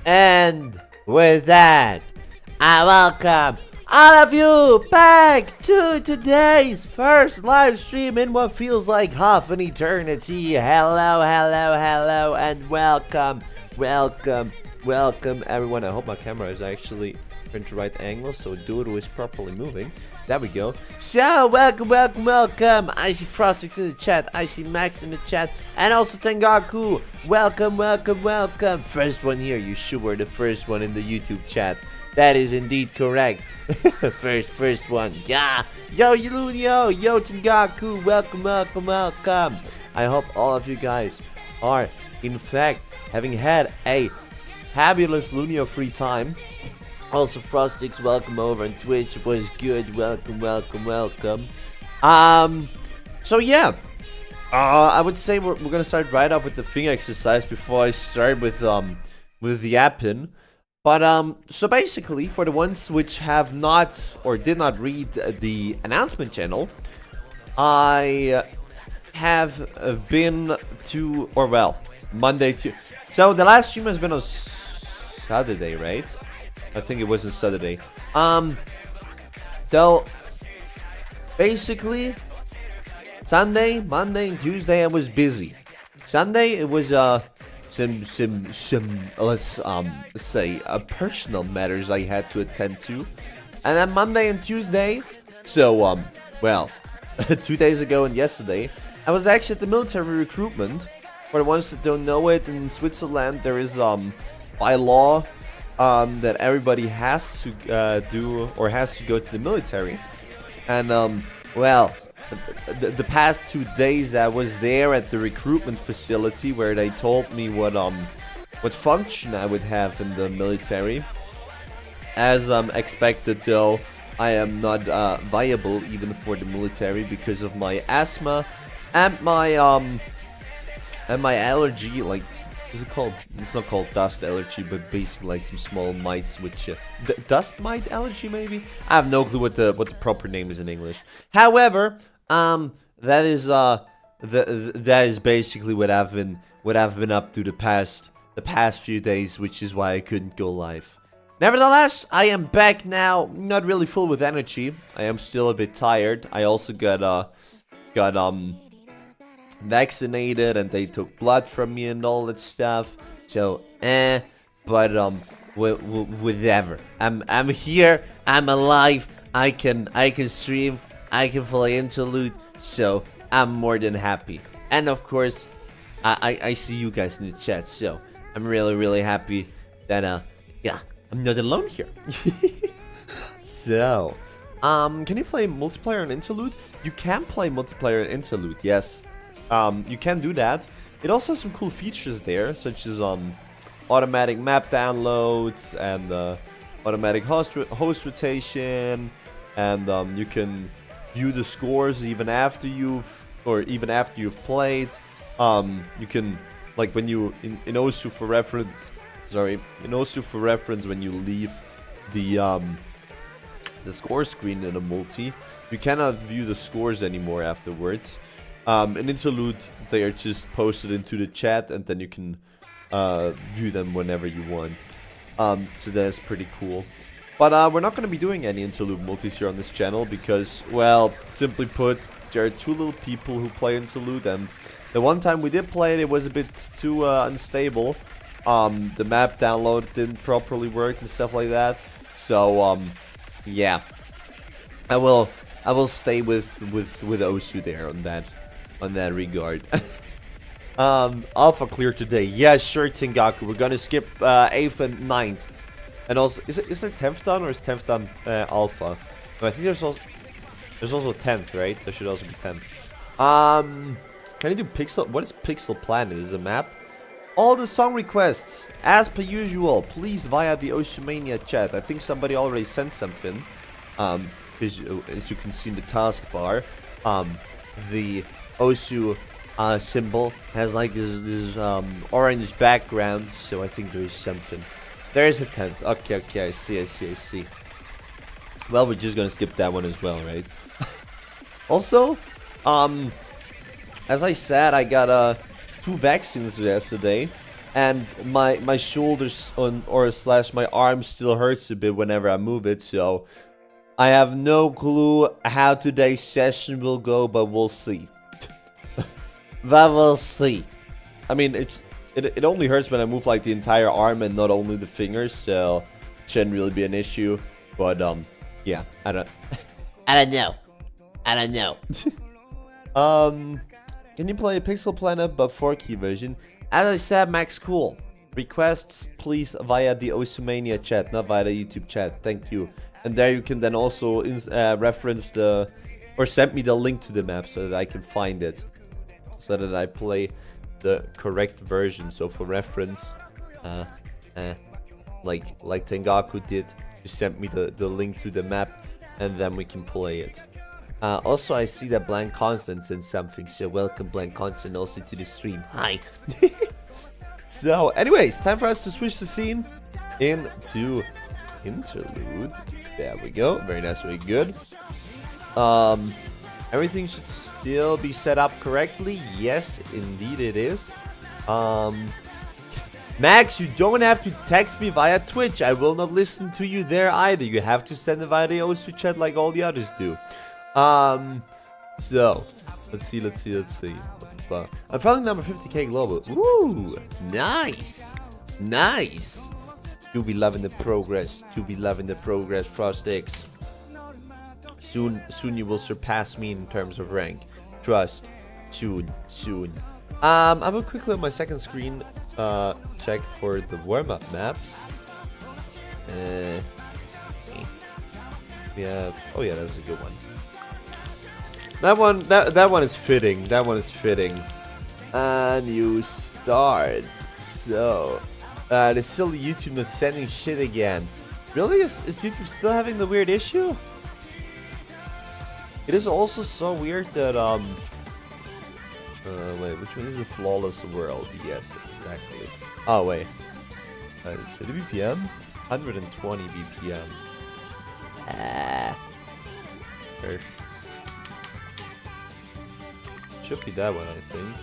And with that, I welcome all of you back to today's first live stream in what feels like half an eternity. Hello, and welcome everyone. I hope my camera is actually turned to right angle so Doodle is properly moving. There we go. So, welcome. I see Frostix in the chat, I see Max in the chat, and also Tengaku. Welcome. First one here, you sure were the first one in the YouTube chat. That is indeed correct. first one. Yeah. Yo, Lunio. Yo, Tengaku. Welcome. I hope all of you guys are, in fact, having had a fabulous Lunio free time. Also, Frostix, welcome over on Twitch. It was good. Welcome. So yeah. I would say we're gonna start right off with the finger exercise before I start with the app pin. But so basically, for the ones which have not or did not read the announcement channel, I have been to, or well, Monday to. So the last stream has been on Saturday, right? I think it was on Saturday. So basically, Sunday, Monday, and Tuesday I was busy. Sunday it was some let's say personal matters I had to attend to, and then Monday and Tuesday. So well, 2 days ago and yesterday, I was actually at the military recruitment. For the ones that don't know it, in Switzerland there is by law that everybody has to do or has to go to the military, and well, the past 2 days I was there at the recruitment facility where they told me what function I would have in the military. As expected, though, I am not viable even for the military because of my asthma and my allergy. Like, Is it called? It's not called dust allergy, but basically like some small mites, which dust mite allergy maybe. I have no clue what the proper name is in English. However, that is that is basically what I've been up to the past few days, which is why I couldn't go live. Nevertheless, I am back now, not really full with energy. I am still a bit tired. I also got vaccinated, and they took blood from me and all that stuff. So, but whatever. I'm here. I'm alive. I can stream. I can play Interlude. So I'm more than happy. And of course, I see you guys in the chat. So I'm really happy that yeah, I'm not alone here. So, can you play multiplayer in Interlude? You can play multiplayer in Interlude, yes. You can do that. It also has some cool features there, such as automatic map downloads and automatic host rotation, and you can view the scores even after you've played. You can, like, when you in Osu for reference. Sorry, in Osu for reference, when you leave the score screen in a multi, you cannot view the scores anymore afterwards. In Interlude, they are just posted into the chat, and then you can view them whenever you want. So that's pretty cool. But we're not going to be doing any Interlude multis here on this channel because, well, simply put, there are too little people who play Interlude, and the one time we did play it, it was a bit too unstable. The map download didn't properly work and stuff like that. So yeah, I will stay with Osu there on that regard. Alpha clear today. Yeah, sure, Tengaku. We're gonna skip 8th and 9th. And also, is it 10th done, or is 10th done Alpha? No, I think there's also 10th, right? There should also be 10th. Can you do Pixel? What is Pixel Planet? Is it a map? All the song requests, as per usual, please via the Osumania chat. I think somebody already sent something. As you can see in the taskbar, the Osu symbol has like this orange background, so I think there is something. There is a 10th. Okay, I see. Well, we're just gonna skip that one as well, right? Also, as I said, I got 2 vaccines yesterday, and my shoulders slash my arm still hurts a bit whenever I move it, so I have no clue how today's session will go, but we'll see. But we'll see. I mean, it only hurts when I move like the entire arm and not only the fingers, so shouldn't really be an issue. But yeah, I don't know. Can you play Pixel Planet but 4-key version? As I said, Max Cool. Requests, please, via the Osumania chat, not via the YouTube chat. Thank you. And there you can then also reference or send me the link to the map so that I can find it, so that I play the correct version. So for reference, like Tengaku did, just send me the link to the map, and then we can play it. Also, I see that Blank Constant sent something, so welcome Blank Constant also to the stream. Hi. So, anyways, time for us to switch the scene into Interlude. There we go. Very nice, very good. Everything should still be set up correctly. Yes, indeed it is. Max, you don't have to text me via Twitch. I will not listen to you there either. You have to send it via the Osu chat like all the others do. So let's see. I'm following number 50k global. Ooh, nice. Do be loving the progress. Frostix. Soon you will surpass me in terms of rank. Trust. Soon. I will quickly on my second screen check for the warm-up maps. We have. Oh yeah, that's a good one. That one is fitting. And you start. So, there's still YouTube not sending shit again. Really? Is YouTube still having the weird issue? It is also so weird that Wait, which one is the flawless world? Yes, exactly. Oh, wait. Is it BPM? 120 BPM. There should be that one, I think.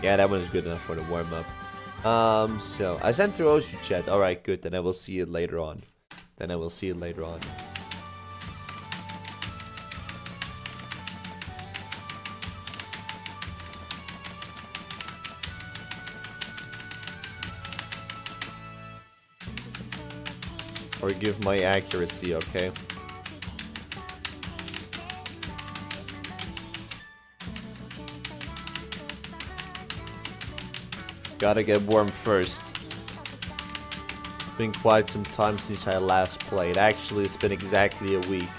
Yeah, that one is good enough for the warm-up. So, I sent through Osu chat. Alright, good. Then I will see it later on. Forgive my accuracy, okay? Gotta get warm first. It's been quite some time since I last played. Actually, it's been exactly a week.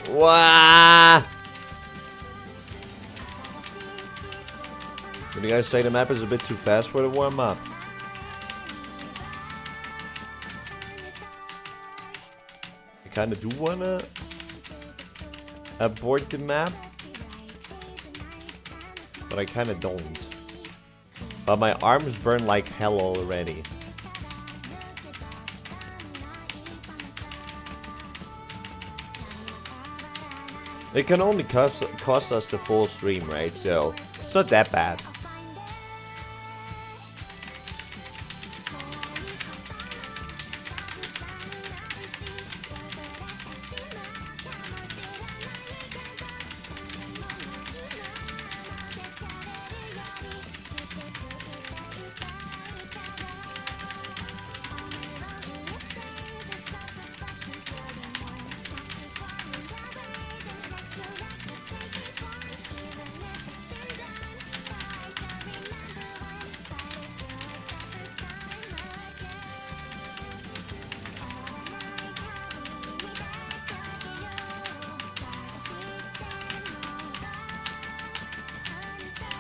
Wow! What do you guys say? The map is a bit too fast for the warm-up. I kinda do wanna abort the map, but I kinda don't. But my arms burn like hell already. It can only cost us the full stream, right? So, it's not that bad.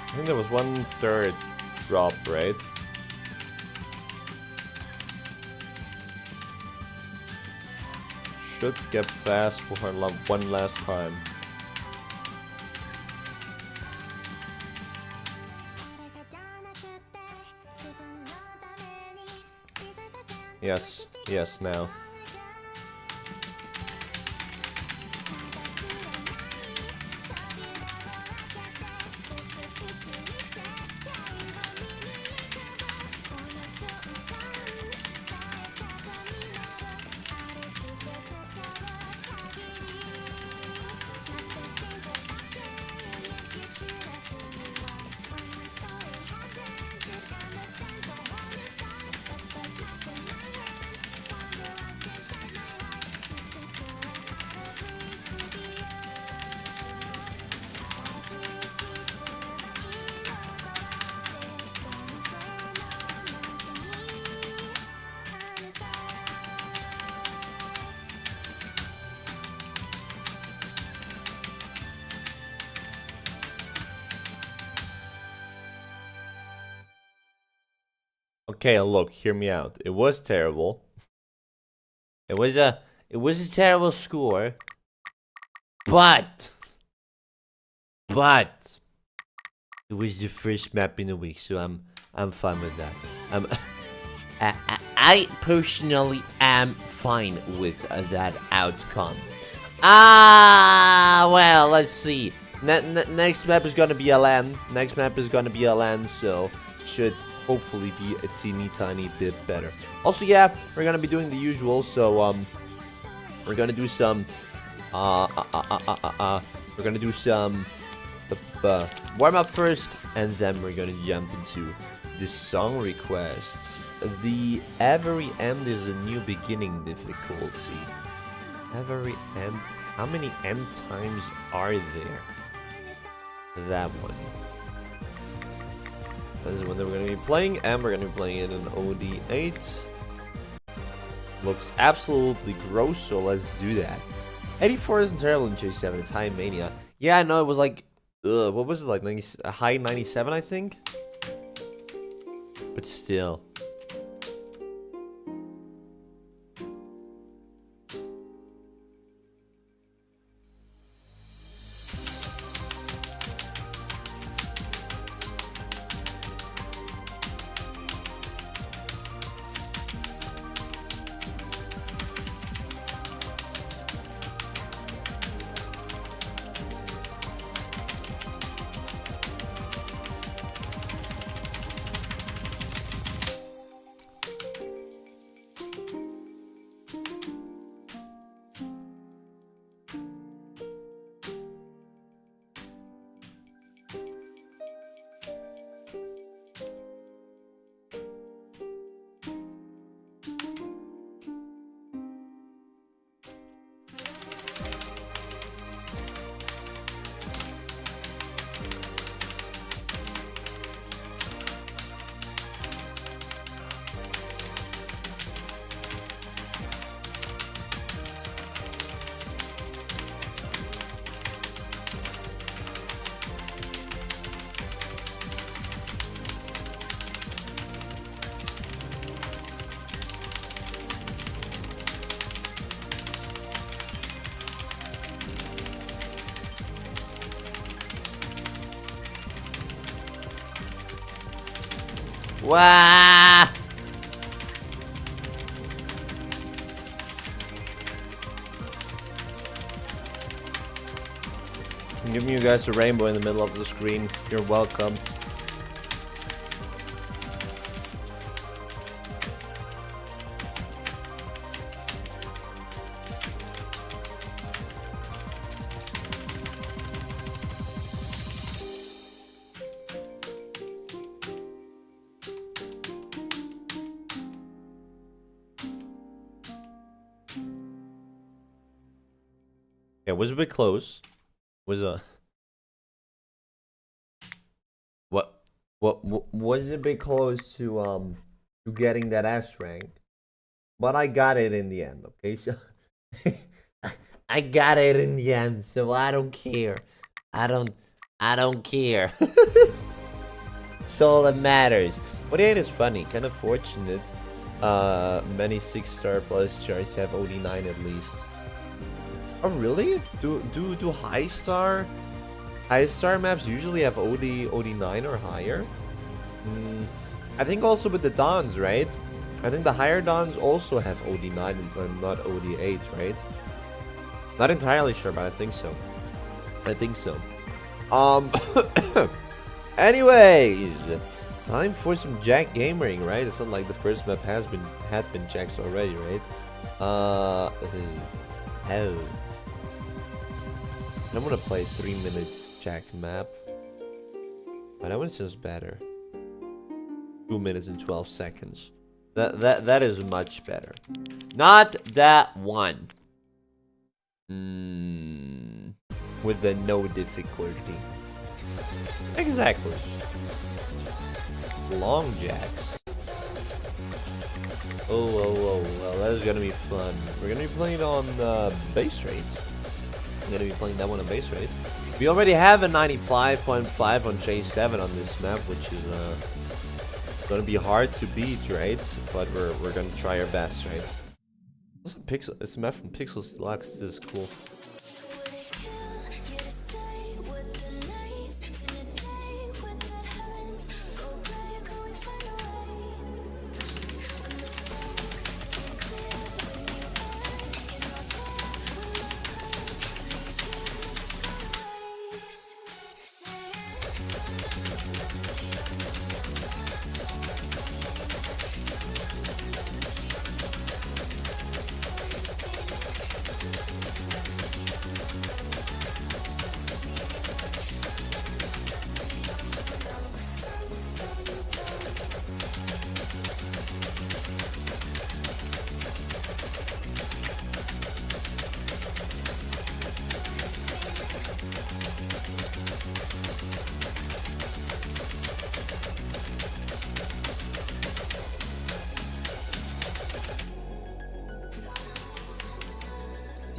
I think there was 1/3 drop, right? Should get fast for one last time. Yes, yes, now. Okay, look, hear me out. It was terrible. It was a terrible score. But it was the first map in a week, so I'm fine with that. I personally am fine with that outcome. Well, let's see. Next map is gonna be a LAN. So should hopefully be a teeny tiny bit better. Also, yeah, we're gonna be doing the usual. So we're gonna do some warm up first, and then we're gonna jump into the song requests. The every end is a new beginning difficulty. Every M. How many M times are there? That one. This is when we're going to be playing, and we're going to be playing it in OD8. Looks absolutely gross, so let's do that. 84 isn't terrible in J7, it's high in Mania. Yeah, I know, it was like, what was it, like 90, a high 97, I think? But still. Wow! I'm giving you guys a rainbow in the middle of the screen. You're welcome. Yeah, it was a bit close. Was a what was a bit close to getting that S rank, but I got it in the end. Okay, so I got it in the end, so I don't care. I don't care. It's all that matters. What is funny, kind of fortunate. Many 6-star plus charts have OD9 at least. Oh really? Do high star maps usually have OD9 or higher? I think also with the Dons, right? I think the higher Dons also have OD9 and not OD8, right? Not entirely sure, but I think so. Anyways, time for some Jack gamering, right? It's not like the first map had been Jacks already, right? Oh. I'm gonna play 3-minute Jack map, but that one's just better. 2 minutes and 12 seconds. That is much better. Not that one. With the no difficulty. Exactly. Long Jacks. Oh, well, that is gonna be fun. We're gonna be playing on base rate. I'm gonna be playing that one on base rate. We already have a 95.5 on J7 on this map, which is gonna be hard to beat, right? But we're gonna try our best, right? It's a map from Pixels Deluxe. This is cool.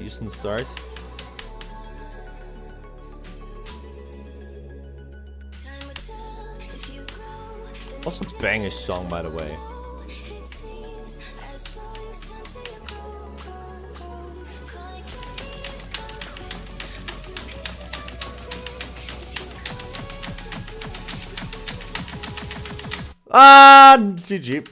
decent start. Also banger song, by the way. GG.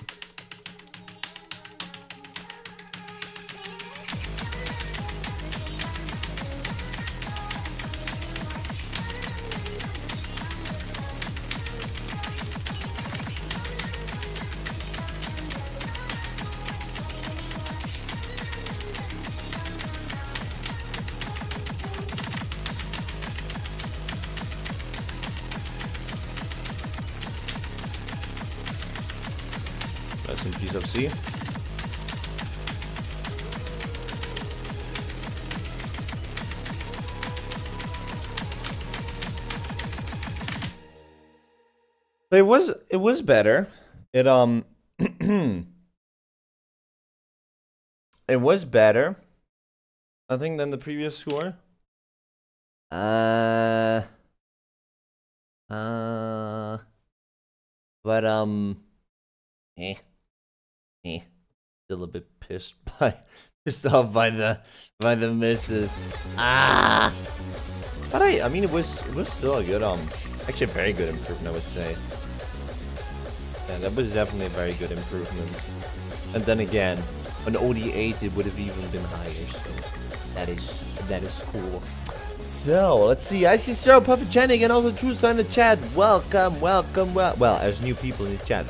Rest in peace of C. It was better. It it was better, I think, than the previous score. But still a bit pissed off by the misses. But I mean it was still a good actually a very good improvement, I would say. Yeah, that was definitely a very good improvement. And then again, on OD8 it would have even been higher, so that is cool. So let's see. I see Zero Puffagenic and also True Star in the chat. Welcome. Well, there's new people in the chat.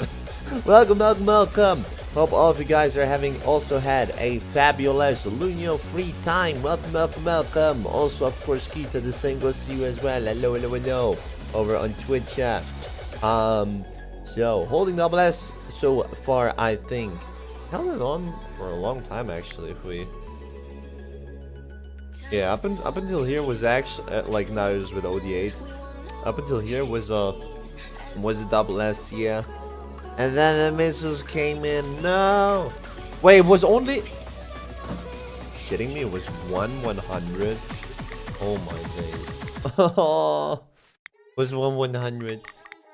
welcome. Hope all of you guys are having also had a fabulous Luno free time. Welcome. Also, of course, Kita, the same goes to you as well. Hello. Over on Twitch chat. So holding double S so far, I think held it on for a long time actually. If we. Yeah, up until here was actually like now it was with OD8. Up until here was a double S, yeah. And then the missiles came in. No, wait, it was only. Kidding me? It was 1/100. Oh my days. Oh, was 1/100.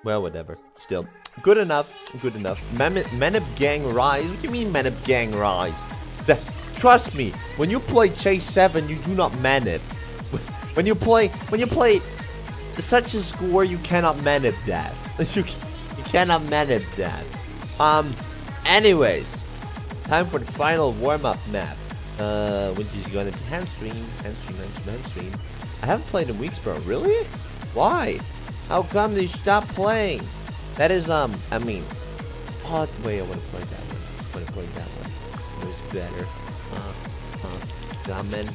Well, whatever. Still good enough. Menip Gang Rise. What do you mean Menip Gang Rise? Trust me, when you play Chase 7, you do not manip. When you play such a score, you cannot manip that. You cannot manip that. Anyways, time for the final warm-up map. Which is gonna be handstream. I haven't played in weeks, bro. Really? Why? How come they stopped playing? That is I mean, oh wait, I wanna play that one. It was better. Ramen,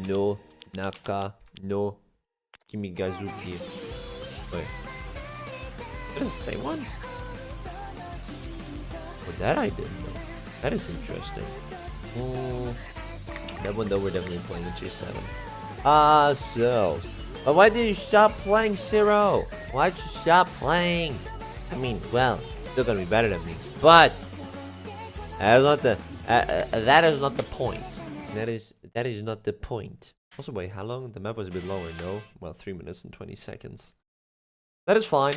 no, Naka, no, Kimigazuki. Wait, that is the same one? Oh, that I didn't know. That is interesting. That one though, we're definitely playing the G7. So, but why did you stop playing, Zero? Why'd you stop playing? I mean, well, still gonna be better than me, but that is not the point. That is not the point. Also, wait, how long? The map was a bit longer, no? Well, 3 minutes and 20 seconds. That is fine.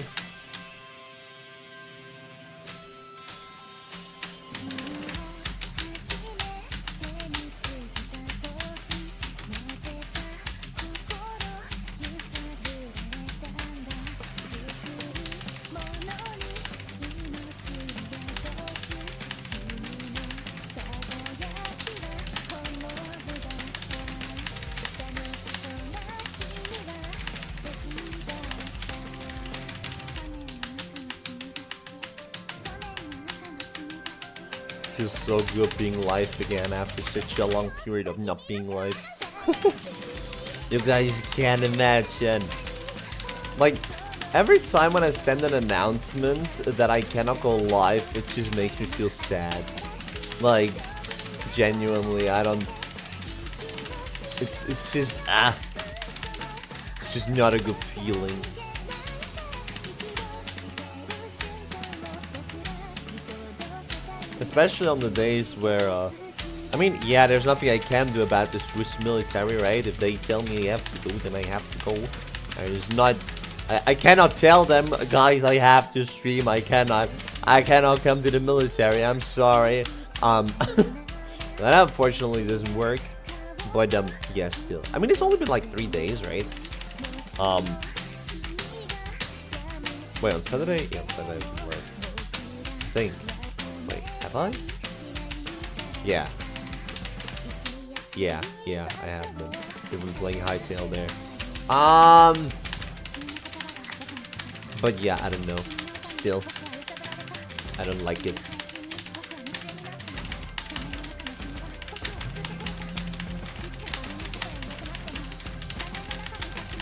Feels so good being live again after such a long period of not being live. You guys can't imagine. Like, every time when I send an announcement that I cannot go live, it just makes me feel sad. Like, genuinely, I don't... It's just, it's just not a good feeling. Especially on the days where I mean, yeah, there's nothing I can do about the Swiss military, right? If they tell me I have to go, then I have to go. There's not... I cannot tell them, guys, I have to stream. I cannot come to the military. I'm sorry. That unfortunately doesn't work. But, yeah, still. I mean, it's only been like 3 days, right? Wait, on Saturday? Yeah, on Saturday I didn't work. I think. Wait, have I? Yeah. Yeah, I have been. They've been playing Hightail there. But yeah, I don't know. Still, I don't like it.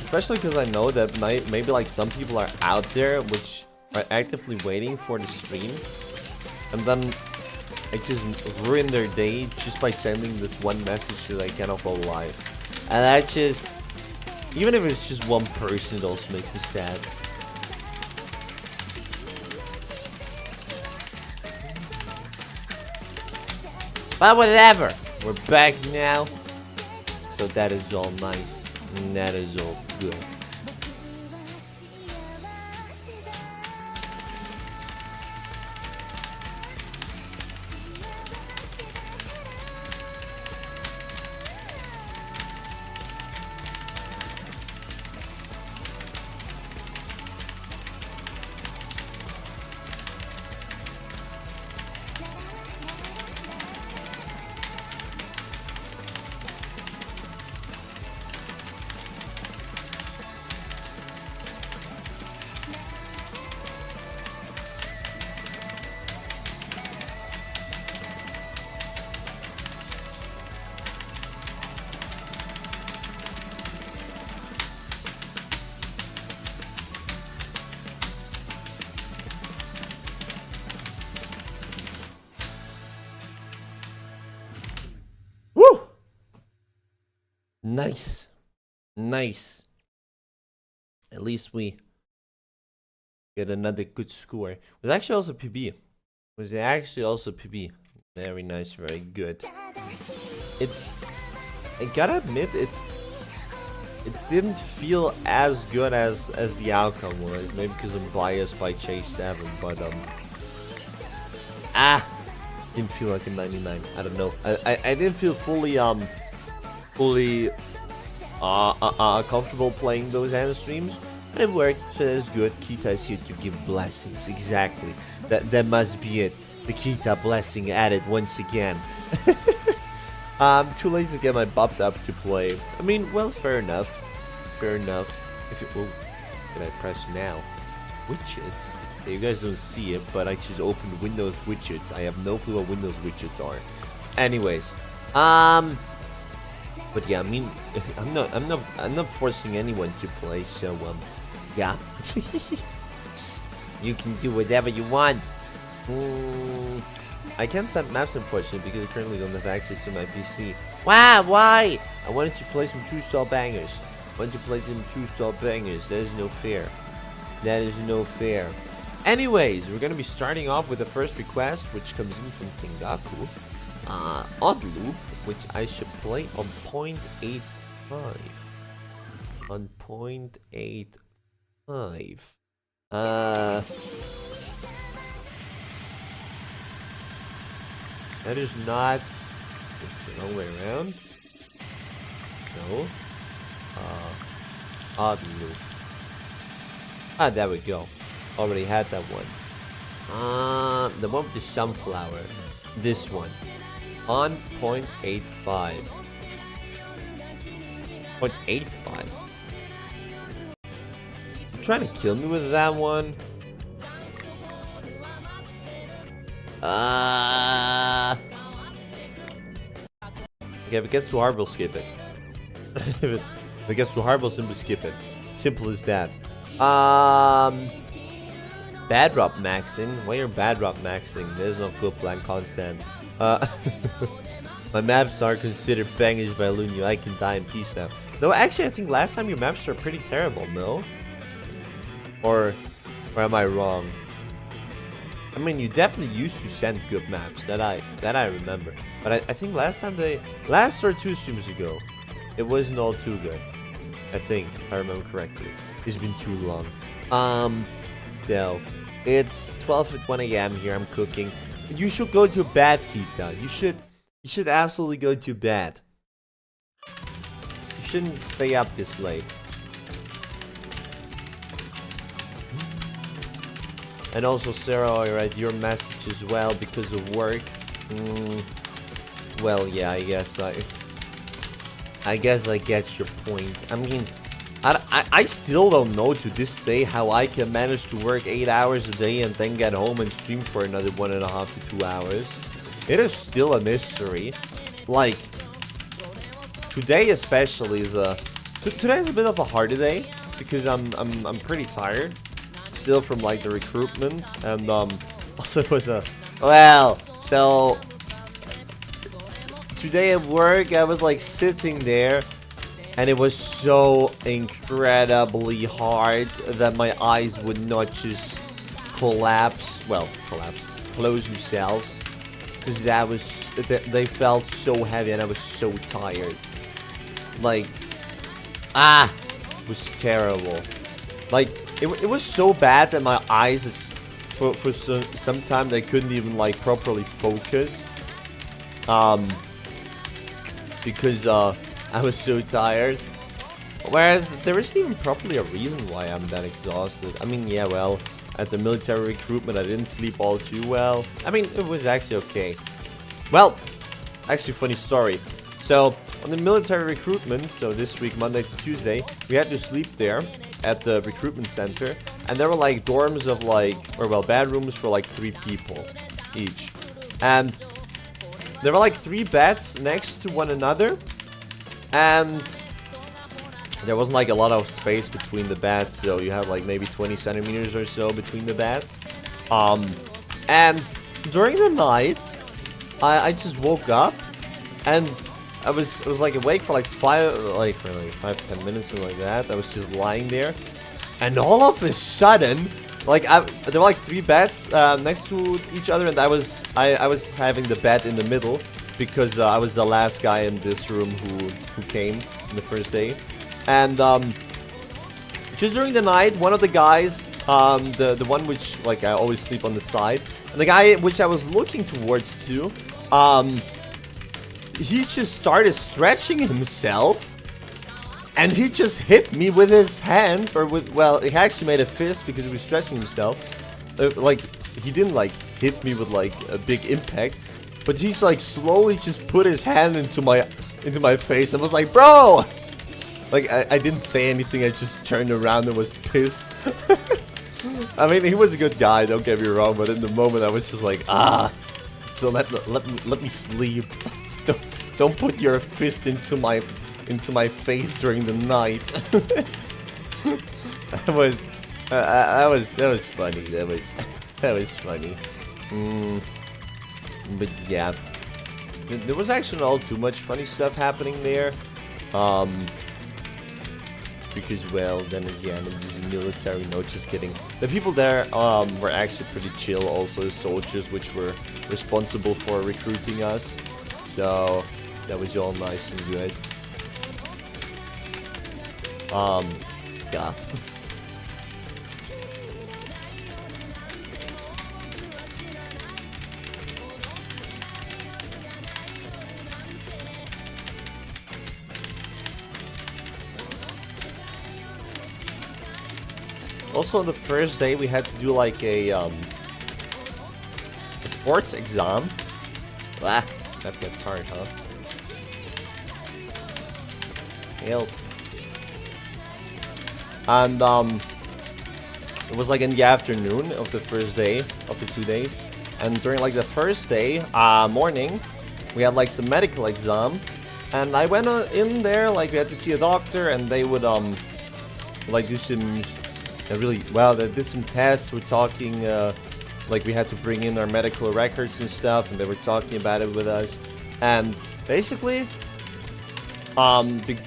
Especially because I know that maybe like some people are out there which are actively waiting for the stream, and then I just ruin their day just by sending this one message that I cannot go live. And that just, even if it's just one person, it also makes me sad. But whatever, we're back now. So that is all nice. And that is all good. Nice. Nice. At least we get another good score. It was actually also PB. It was actually also PB. Very nice, very good. I gotta admit, it didn't feel as good as the outcome was. Maybe because I'm biased by Chase 7, but didn't feel like a 99. I don't know. I didn't feel fully comfortable playing those hand streams, but it worked, so that is good. Kita is here to give blessings. Exactly. That must be it. The Kita blessing added once again. I'm too lazy to get my buffed up to play. I mean, well, fair enough. Fair enough. If it, oh, can I press now? Widgets. Yeah, you guys don't see it, but I just opened Windows widgets. I have no clue what Windows widgets are. Anyways, but yeah, I mean, I'm not forcing anyone to play, so yeah. You can do whatever you want. I can't set maps unfortunately because I currently don't have access to my PC. Wow, why? I wanted to play some True Style bangers. That is no fair. That is no fair. Anyways, we're gonna be starting off with the first request, which comes in from Tengaku. Odd loop, which I should play on 0.85. On 0.85. That is not the wrong way around. No. Odd loop. Ah, there we go. Already had that one. The one with the sunflower. This one. On 0.85. 0.85. You trying to kill me with that one? Okay, if it gets too hard, we'll skip it. If it gets too hard, we'll simply skip it. Simple as that. Bad drop maxing. Why are bad drop maxing? There's no good plan constant. My maps are considered bangers by Lunio. I can die in peace now. No, actually, I think last time your maps were pretty terrible. No, or am I wrong? I mean, you definitely used to send good maps, that I remember. But I think last or 2 streams ago, it wasn't all too good. I think, if I remember correctly. It's been too long. So, it's 12 at 1 a.m. here, I'm cooking. You should go to bed, Kita. You should absolutely go to bed. You shouldn't stay up this late. And also, Sarah, I read your message as well because of work. Well, yeah, I guess I get your point. I mean, I still don't know to this day how I can manage to work 8 hours a day and then get home and stream for another 1.5 to 2 hours. It is still a mystery. Like, today especially is today's a bit of a harder day because I'm pretty tired still from like the recruitment, and also it was so today at work I was like sitting there and it was so incredibly hard that my eyes would not just close themselves, because they felt so heavy and I was so tired. Like, it was terrible. Like, it was so bad that my eyes, for some time, they couldn't even like properly focus. Because I was so tired. Whereas there isn't even properly a reason why I'm that exhausted. I mean, yeah, well, at the military recruitment I didn't sleep all too well. I mean, it was actually okay. Well, actually, funny story. So on the military recruitment, so this week, Monday to Tuesday, we had to sleep there at the recruitment center, and there were like dorms of like, bedrooms for like 3 people each, and there were like 3 beds next to one another, and there wasn't like a lot of space between the beds, so you had like maybe 20 centimeters or so between the beds. And during the night, I just woke up, and I was like awake for like 5-10 minutes, something like that. I was just lying there, and all of a sudden, like there were like 3 beds next to each other, and I was having the bed in the middle because I was the last guy in this room who came in the first day, and just during the night, one of the guys, the one which like I always sleep on the side, and the guy which I was looking towards to, he just started stretching himself, and he just hit me with his hand, or he actually made a fist because he was stretching himself. Like, he didn't like hit me with like a big impact, but he's like slowly just put his hand into my face, and was like, bro! Like, I didn't say anything, I just turned around and was pissed. I mean, he was a good guy, don't get me wrong, but in the moment I was just like, so let me sleep. Don't put your fist into my face during the night. that was funny. That was funny. But yeah, there was actually not all too much funny stuff happening there. Because, well, then again, it was military. No, just kidding. The people there were actually pretty chill. Also, the soldiers which were responsible for recruiting us. So that was all nice and good. Yeah. Also, on the first day, we had to do like a sports exam. Ah, that gets hard, huh? Help. And it was like in the afternoon of the first day of the 2 days, and during like the first day morning, we had like some medical exam, and I went in there, like we had to see a doctor, and they would like do some they did some tests. We're talking like we had to bring in our medical records and stuff, and they were talking about it with us, and basically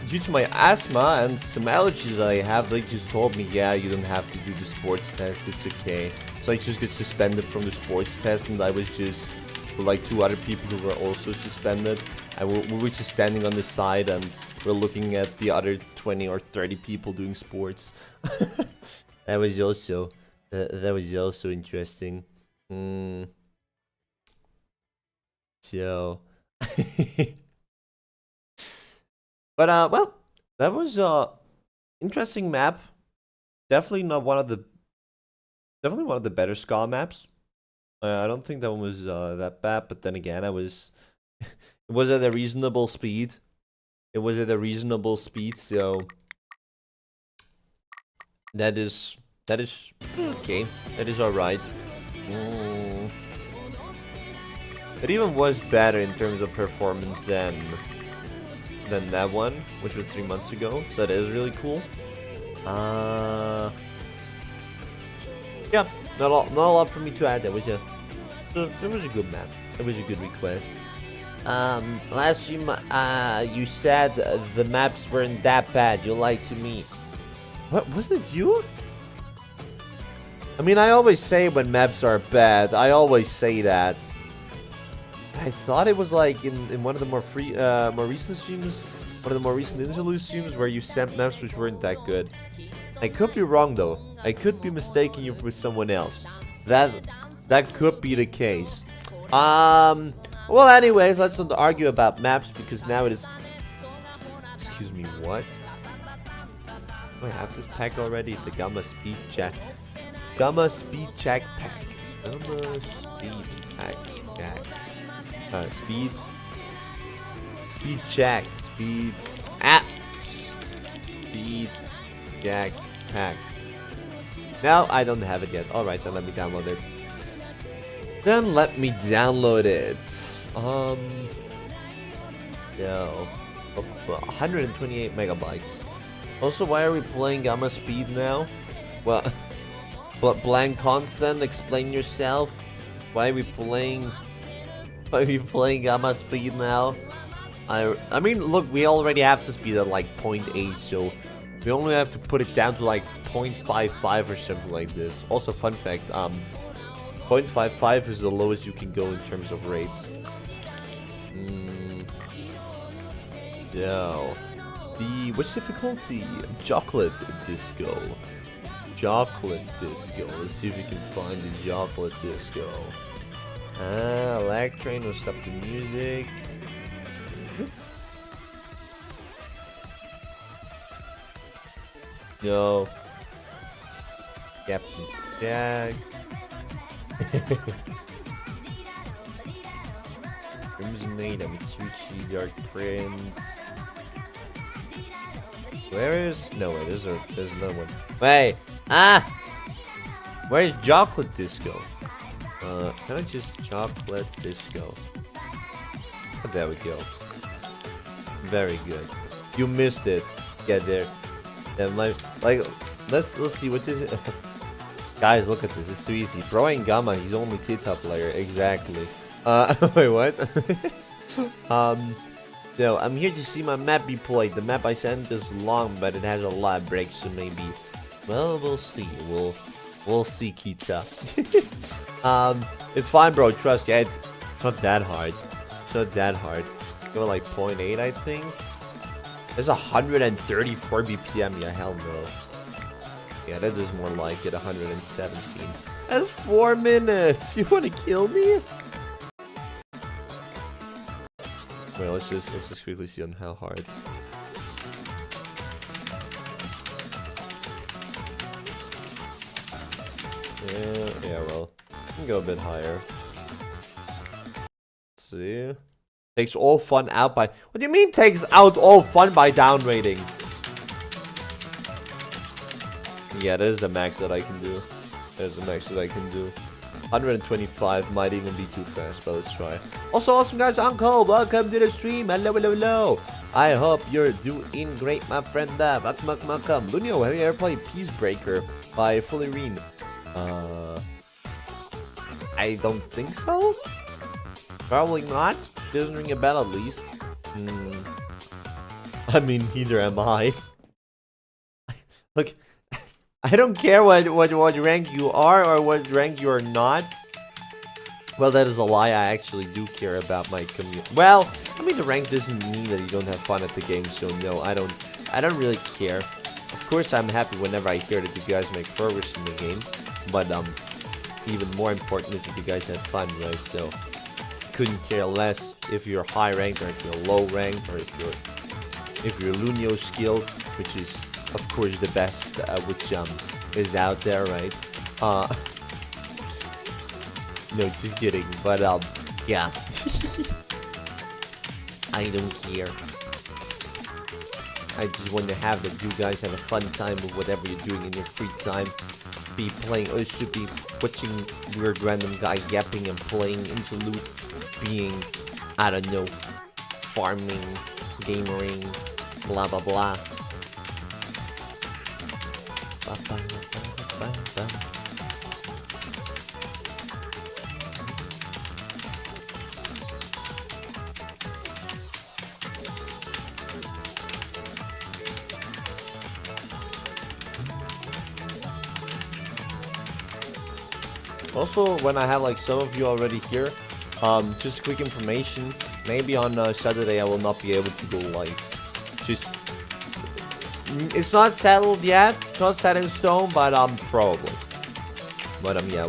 Due to my asthma and some allergies that I have, they just told me, yeah, you don't have to do the sports test, it's okay. So I just get suspended from the sports test, and I was just with like 2 other people who were also suspended. And we were just standing on the side, and we're looking at the other 20 or 30 people doing sports. That was also interesting. So, but well, that was interesting map. Definitely one of the better Ska maps. I don't think that one was that bad, but then again, it was at a reasonable speed. It was at a reasonable speed, so that is okay. That is alright. It even was better in terms of performance than that one, which was 3 months ago. So that is really cool. Yeah, not a lot for me to add. It was a good map. It was a good request. Last stream, you said the maps weren't that bad. You lied to me. What, was it you? I mean, I always say when maps are bad. I always say that. I thought it was like in one of the more recent streams, one of the more recent Interlude streams where you sent maps which weren't that good. I could be wrong though. I could be mistaking you with someone else. That could be the case. Well, anyways, let's not argue about maps because now it is. Excuse me, what? Do I have this pack already? The Gamma Speed Check. Gamma Speed Check pack. Gamma Speed Pack. Speed Check. Speed Jack pack. No, I don't have it yet. Alright, then let me download it. So 128 megabytes. Also, why are we playing Gamma Speed now? Well, Blank Constant, explain yourself. Why are we playing Gamma Speed now? I mean, look, we already have the speed at like 0.8, so we only have to put it down to like 0.55 or something like this. Also, fun fact, 0.55 is the lowest you can go in terms of rates. So, which difficulty? Chocolate Disco. Let's see if we can find the Chocolate Disco. Lag train will stop the music. No. Captain Jack. Crimson Maid, Amitsuchi, Dark Prince. Where is? No, wait, there's another one. Wait, where's Chocolate Disco? Can I just Chocolate Disco? Oh, there we go. Very good. You missed it. Get there. And like, let's see what this is. Guys, look at this. It's too easy. Bro ain't Gamma. He's only T-top player. Exactly. Wait, what? No, I'm here to see my map be played. The map I sent is long, but it has a lot of breaks, so maybe. Well, we'll see. We'll see, Kita. It's fine, bro. Trust. Yeah, it's not that hard. It's not that hard. Go like 0.8, I think. There's 134 BPM. Yeah, hell no. Yeah, that is more like it. 117. That's 4 minutes. You want to kill me? Wait, let's just quickly see on how hard. Yeah, well, we can go a bit higher. Let's see. Takes all fun out by. What do you mean takes out all fun by downrating? Yeah, that is the max that I can do. There's the max that I can do. 125 might even be too fast, but let's try. Also, awesome guys, Uncle, welcome to the stream. Hello. I hope you're doing great, my friend. Welcome. Lunio, have you ever played Peacebreaker by Fullerine? I don't think so. Probably not. Doesn't ring a bell at least. I mean, neither am I. Look, I don't care what rank you are or what rank you are not. Well, that is a lie. I actually do care about my community. Well, I mean, the rank doesn't mean that you don't have fun at the game, so no, I don't really care. Of course, I'm happy whenever I hear that you guys make progress in the game, but even more important is that you guys have fun, right? So, couldn't care less if you're high ranked or if you're low ranked or if you're Lunio skilled, which is of course the best, which is out there, right? No, just kidding. But yeah, I don't care. I just want to have that you guys have a fun time with whatever you're doing in your free time. Be playing, or should be watching weird random guy yapping and playing Interlude, being, I don't know, farming, gamering, blah blah blah. Also, when I have like some of you already here, just quick information. Maybe on Saturday I will not be able to go live. Just, it's not settled yet. It's not set in stone, but probably. But yeah, I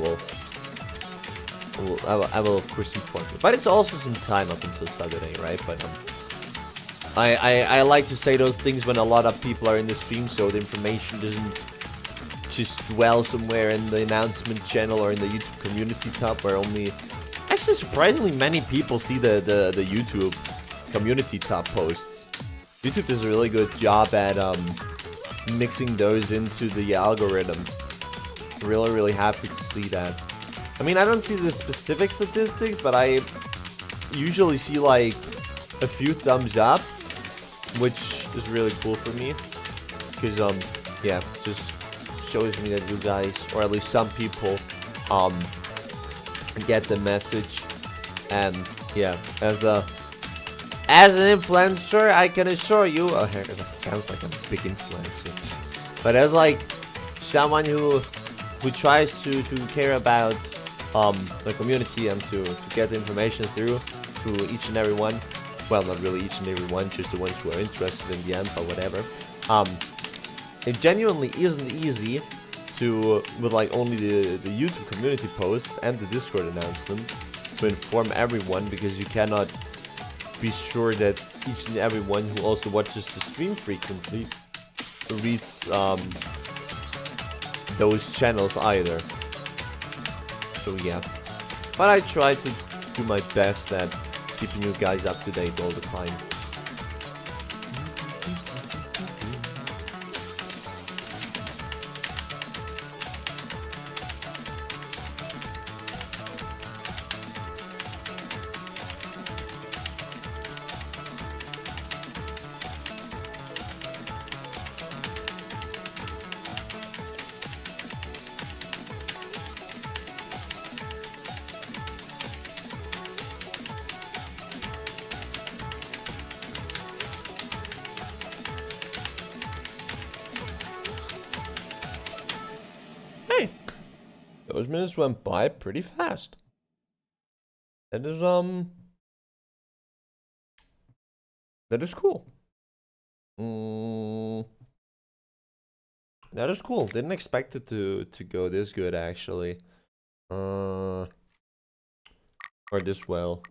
will of course inform you. But it's also some time up until Saturday, right? But I like to say those things when a lot of people are in the stream, so the information doesn't just dwell somewhere in the announcement channel or in the YouTube community tab, where only, actually surprisingly many people see the YouTube community tab posts. YouTube does a really good job at mixing those into the algorithm. Really happy to see that. I mean, I don't see the specific statistics, but I usually see like a few thumbs up, which is really cool for me, because yeah, just shows me that you guys, or at least some people, get the message. And yeah, as an influencer, I can assure you, that sounds like a big influencer, but as like someone who tries to care about the community and to get the information through to each and every one, well, not really each and every one, just the ones who are interested in the end, but whatever. It genuinely isn't easy to, with like only the YouTube community posts and the Discord announcement, to inform everyone, because you cannot be sure that each and every one who also watches the stream frequently reads those channels either. So yeah, but I try to do my best at keeping you guys up to date all the time. Those minutes went by pretty fast. That is cool. That is cool. Didn't expect it to go this good, actually. Or this well.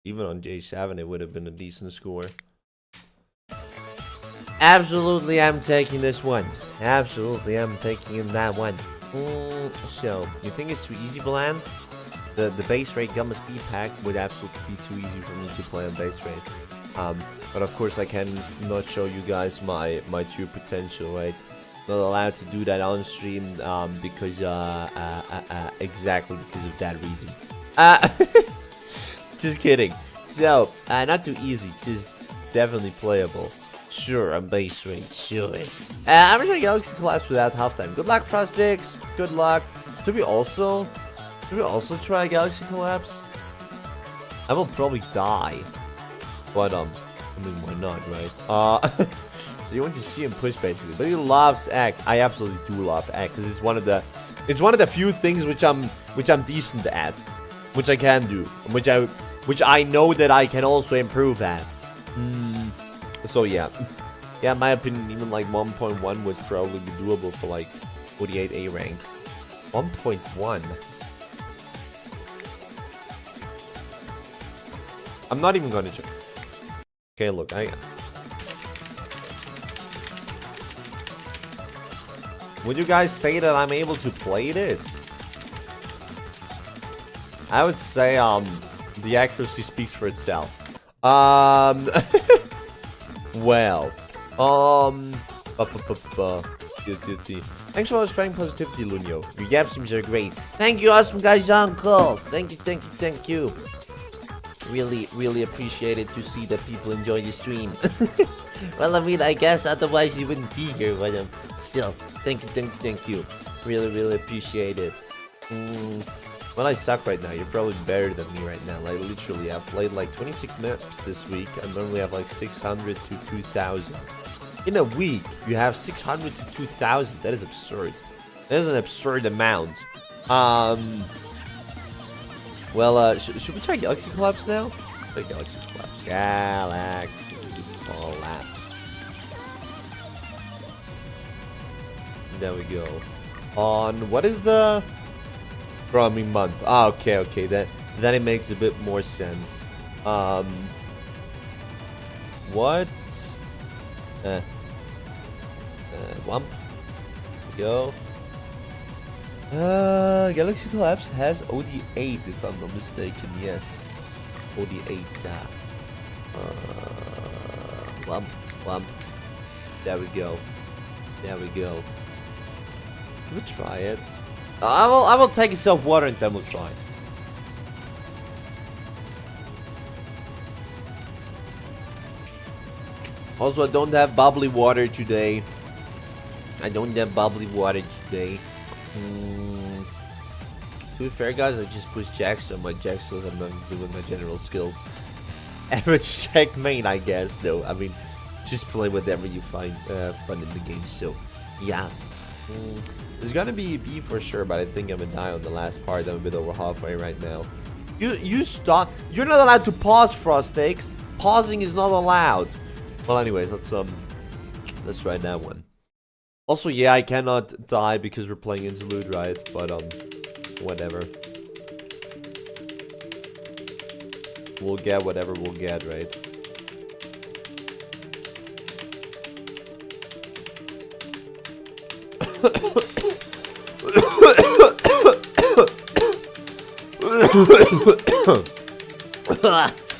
Even on J7 it would have been a decent score. Absolutely, I'm taking this one. Absolutely, I'm taking that one. So, you think it's too easy, Bland? The base rate Gamma Speed Pack would absolutely be too easy for me to play on base rate. But of course I can not show you guys my true potential, right? Not allowed to do that on stream, because exactly because of that reason. Just kidding. So, not too easy, just definitely playable. Sure, on base rate, sure. I'm gonna try Galaxy Collapse without halftime. Good luck, Frostix. Good luck. Should we also try Galaxy Collapse? I will probably die, but I mean, why not, right? So you want to see him push basically, but he loves egg. I absolutely do love egg because it's one of the few things which I'm decent at, which I can do, which I know that I can also improve at. So yeah, in my opinion, even like 1.1 would probably be doable for like 48A rank. 1.1. I'm not even gonna check. Okay, look, would you guys say that I'm able to play this? I would say the accuracy speaks for itself. Well, let's see. Thanks for spreading positivity, Lunio. Your yap streams are great. Thank you, awesome guys, uncle. Thank you. Really appreciate it to see that people enjoy the stream. Well, I mean, I guess otherwise you wouldn't be here, but still, thank you. Really appreciate it. Well, I suck right now. You're probably better than me right now. Like, literally, I've played like 26 maps this week. I normally have like 600 to 2,000. In a week, you have 600 to 2,000. That is absurd. That is an absurd amount. Well, should we try Galaxy Collapse now? Try Galaxy Collapse. Galaxy Collapse. There we go. On what is the Roaming month? Ah, okay. Then it makes a bit more sense. What? Wump. Go. Galaxy Collapse has OD8 if I'm not mistaken. Yes, OD8. Wump. There we go. We'll try it. I will take a self water and then we'll try it. Also, I don't have bubbly water today. To be fair, guys, I just pushed Jax, so my Jax skills I'm not doing my general skills. Average checkmate, I guess, though. I mean, just play whatever you find fun in the game, so yeah. There's gonna be a B for sure, but I think I'm gonna die on the last part. I'm a bit over halfway right now. You stop. You're not allowed to pause, Frostakes. Pausing is not allowed. Well, anyways, let's try that one. Also, yeah, I cannot die because we're playing Interlude, right? But whatever. We'll get whatever we'll get, right?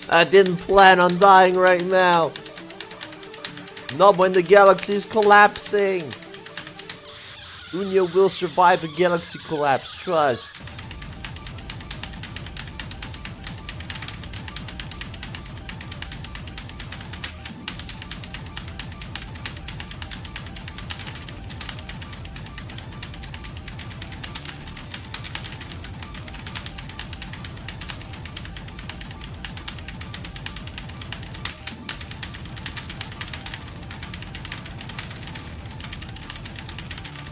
I didn't plan on dying right now. Not when the galaxy is collapsing. Unia will survive a galaxy collapse, trust.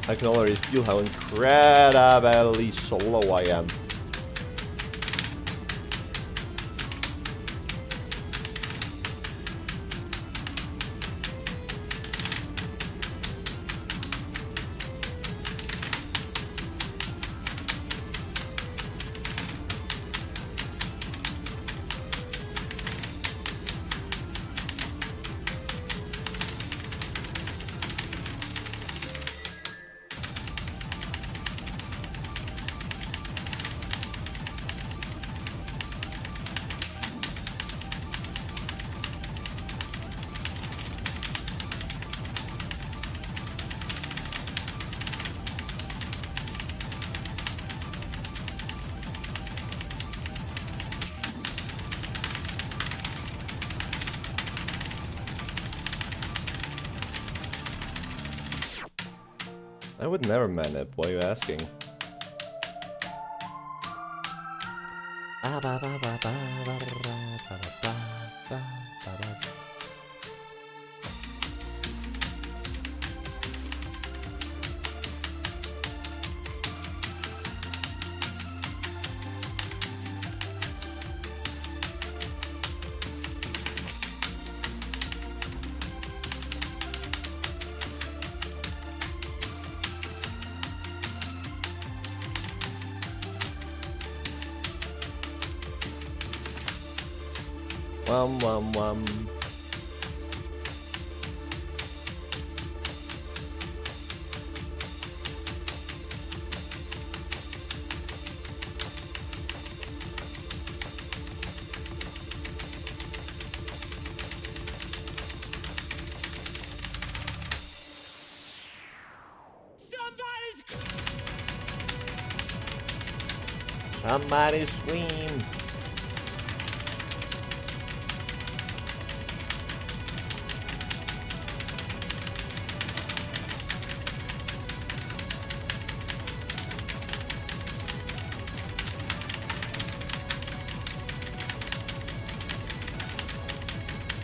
I can already feel how incredibly slow I am. I would never man it. Why are you asking? Wum wum wum. Somebody scream.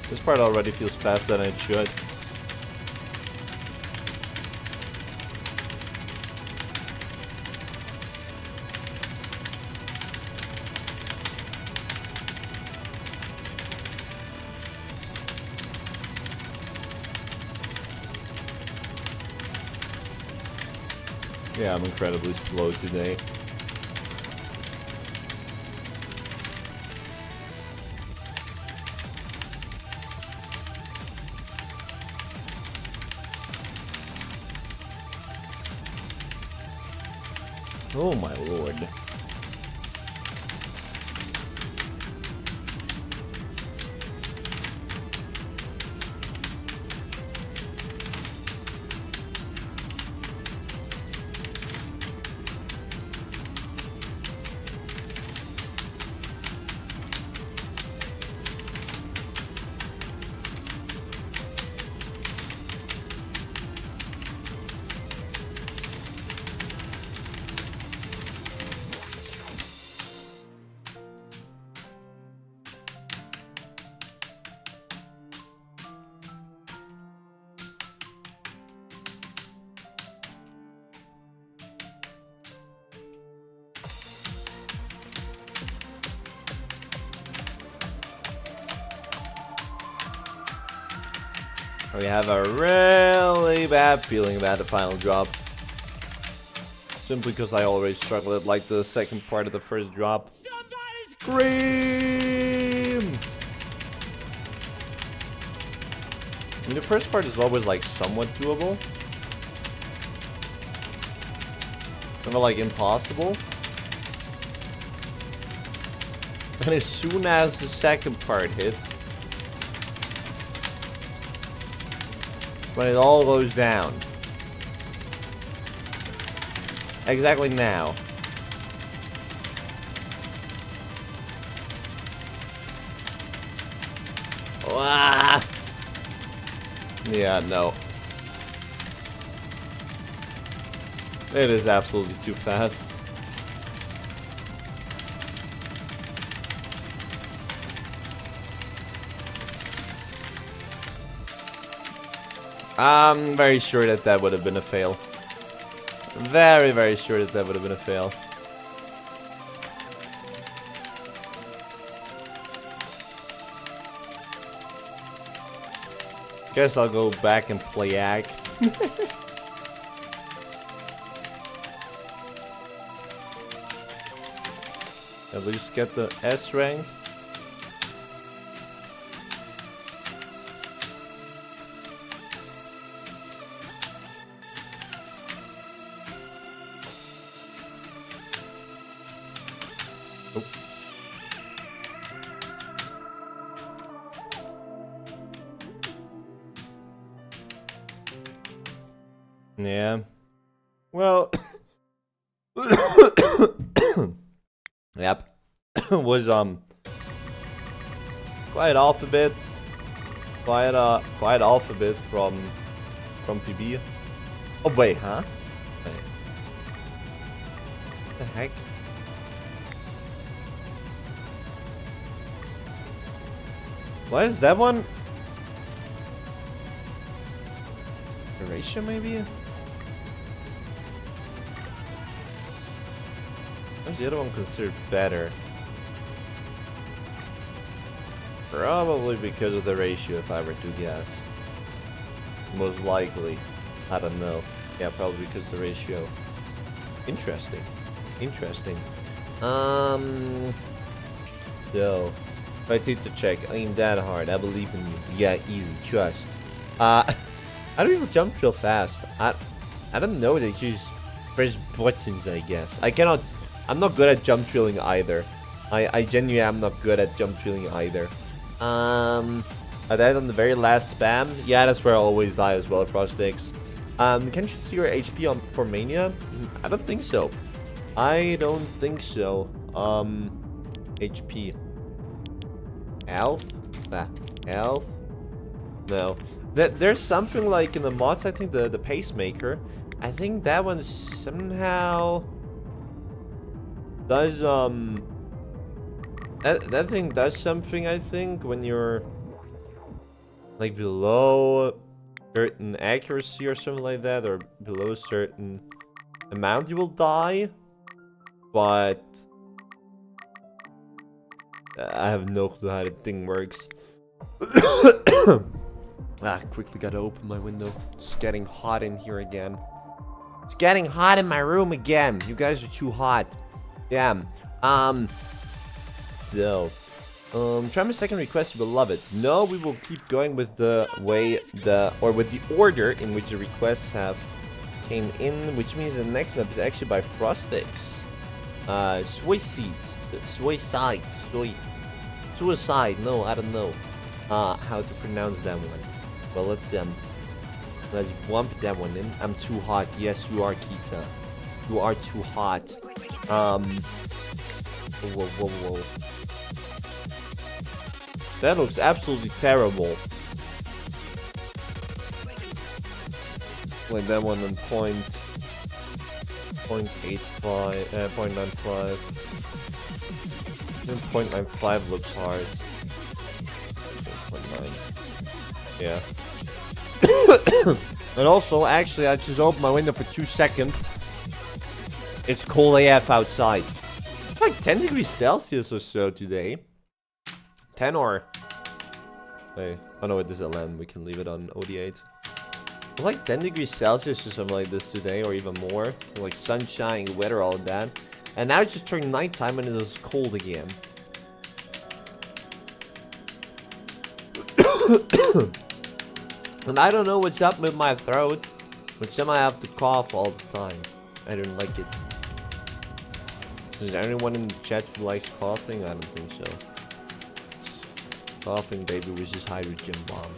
This part already feels faster than it should. Yeah, I'm incredibly slow today. Oh my lord. We have a really bad feeling about the final drop. Simply because I already struggled at like the second part of the first drop. Scream! And the first part is always like somewhat doable. It's never like impossible. And as soon as the second part hits, when it all goes down. Exactly now. Ah! Yeah, no. It is absolutely too fast. I'm very sure that that would have been a fail. Very, very sure that that would have been a fail. Guess I'll go back and play Ag. At least get the S rank. Yeah. Well. Yep. Was quite off a bit. Quite off a bit from PB. Oh wait, huh? Wait. What the heck? Why is that one? Erasure maybe? Why's the other one considered better? Probably because of the ratio, if I were to guess. Most likely. I don't know. Yeah, probably because of the ratio. Interesting. Interesting. So I need to check. Ain't that hard. I believe in you. Yeah, easy. Trust. How do people jump real fast? I don't know. They just press buttons, I guess. I'm not good at jump drilling either. I genuinely am not good at jump drilling either. I died on the very last spam. Yeah, that's where I always die as well, Frostix. Can you see your HP on for Mania? I don't think so. I don't think so. HP. Health? Health? No. There's something like in the mods, I think the pacemaker. I think that one somehow does that thing does something, I think, when you're like below certain accuracy or something like that, or below a certain amount you will die. But I have no clue how the thing works. Quickly gotta open my window. It's getting hot in here again. It's getting hot in my room again. You guys are too hot. Damn. So, try my second request. You will love it. No, we will keep going with the way with the order in which the requests have came in, which means the next map is actually by Frostix. Suicide. No, I don't know how to pronounce that one. Well, let's bump that one in. I'm too hot. Yes, you are, Kita. You are too hot. Whoa. That looks absolutely terrible. Like that one on point 0.85, 0.95. 0.95 looks hard. 0.9. Yeah. And also, actually, I just opened my window for 2 seconds. It's cold AF outside. It's like 10 degrees Celsius or so today. 10 or... Hey, oh no, it is LM. We can leave it on OD8. It's like 10 degrees Celsius or something like this today, or even more. Like sunshine, weather, all of that. And now it's just turned nighttime and it is cold again. And I don't know what's up with my throat, but somehow I have to cough all the time. I don't like it. Is there anyone in the chat who likes coughing? I don't think so. Coughing, baby, was just hydrogen bomb.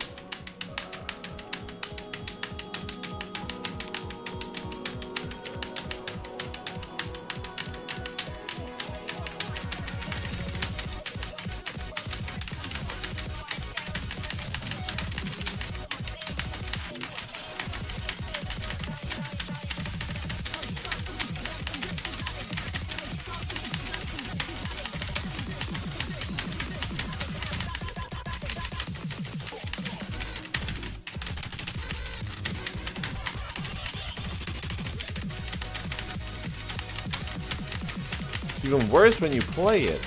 Even worse when you play it.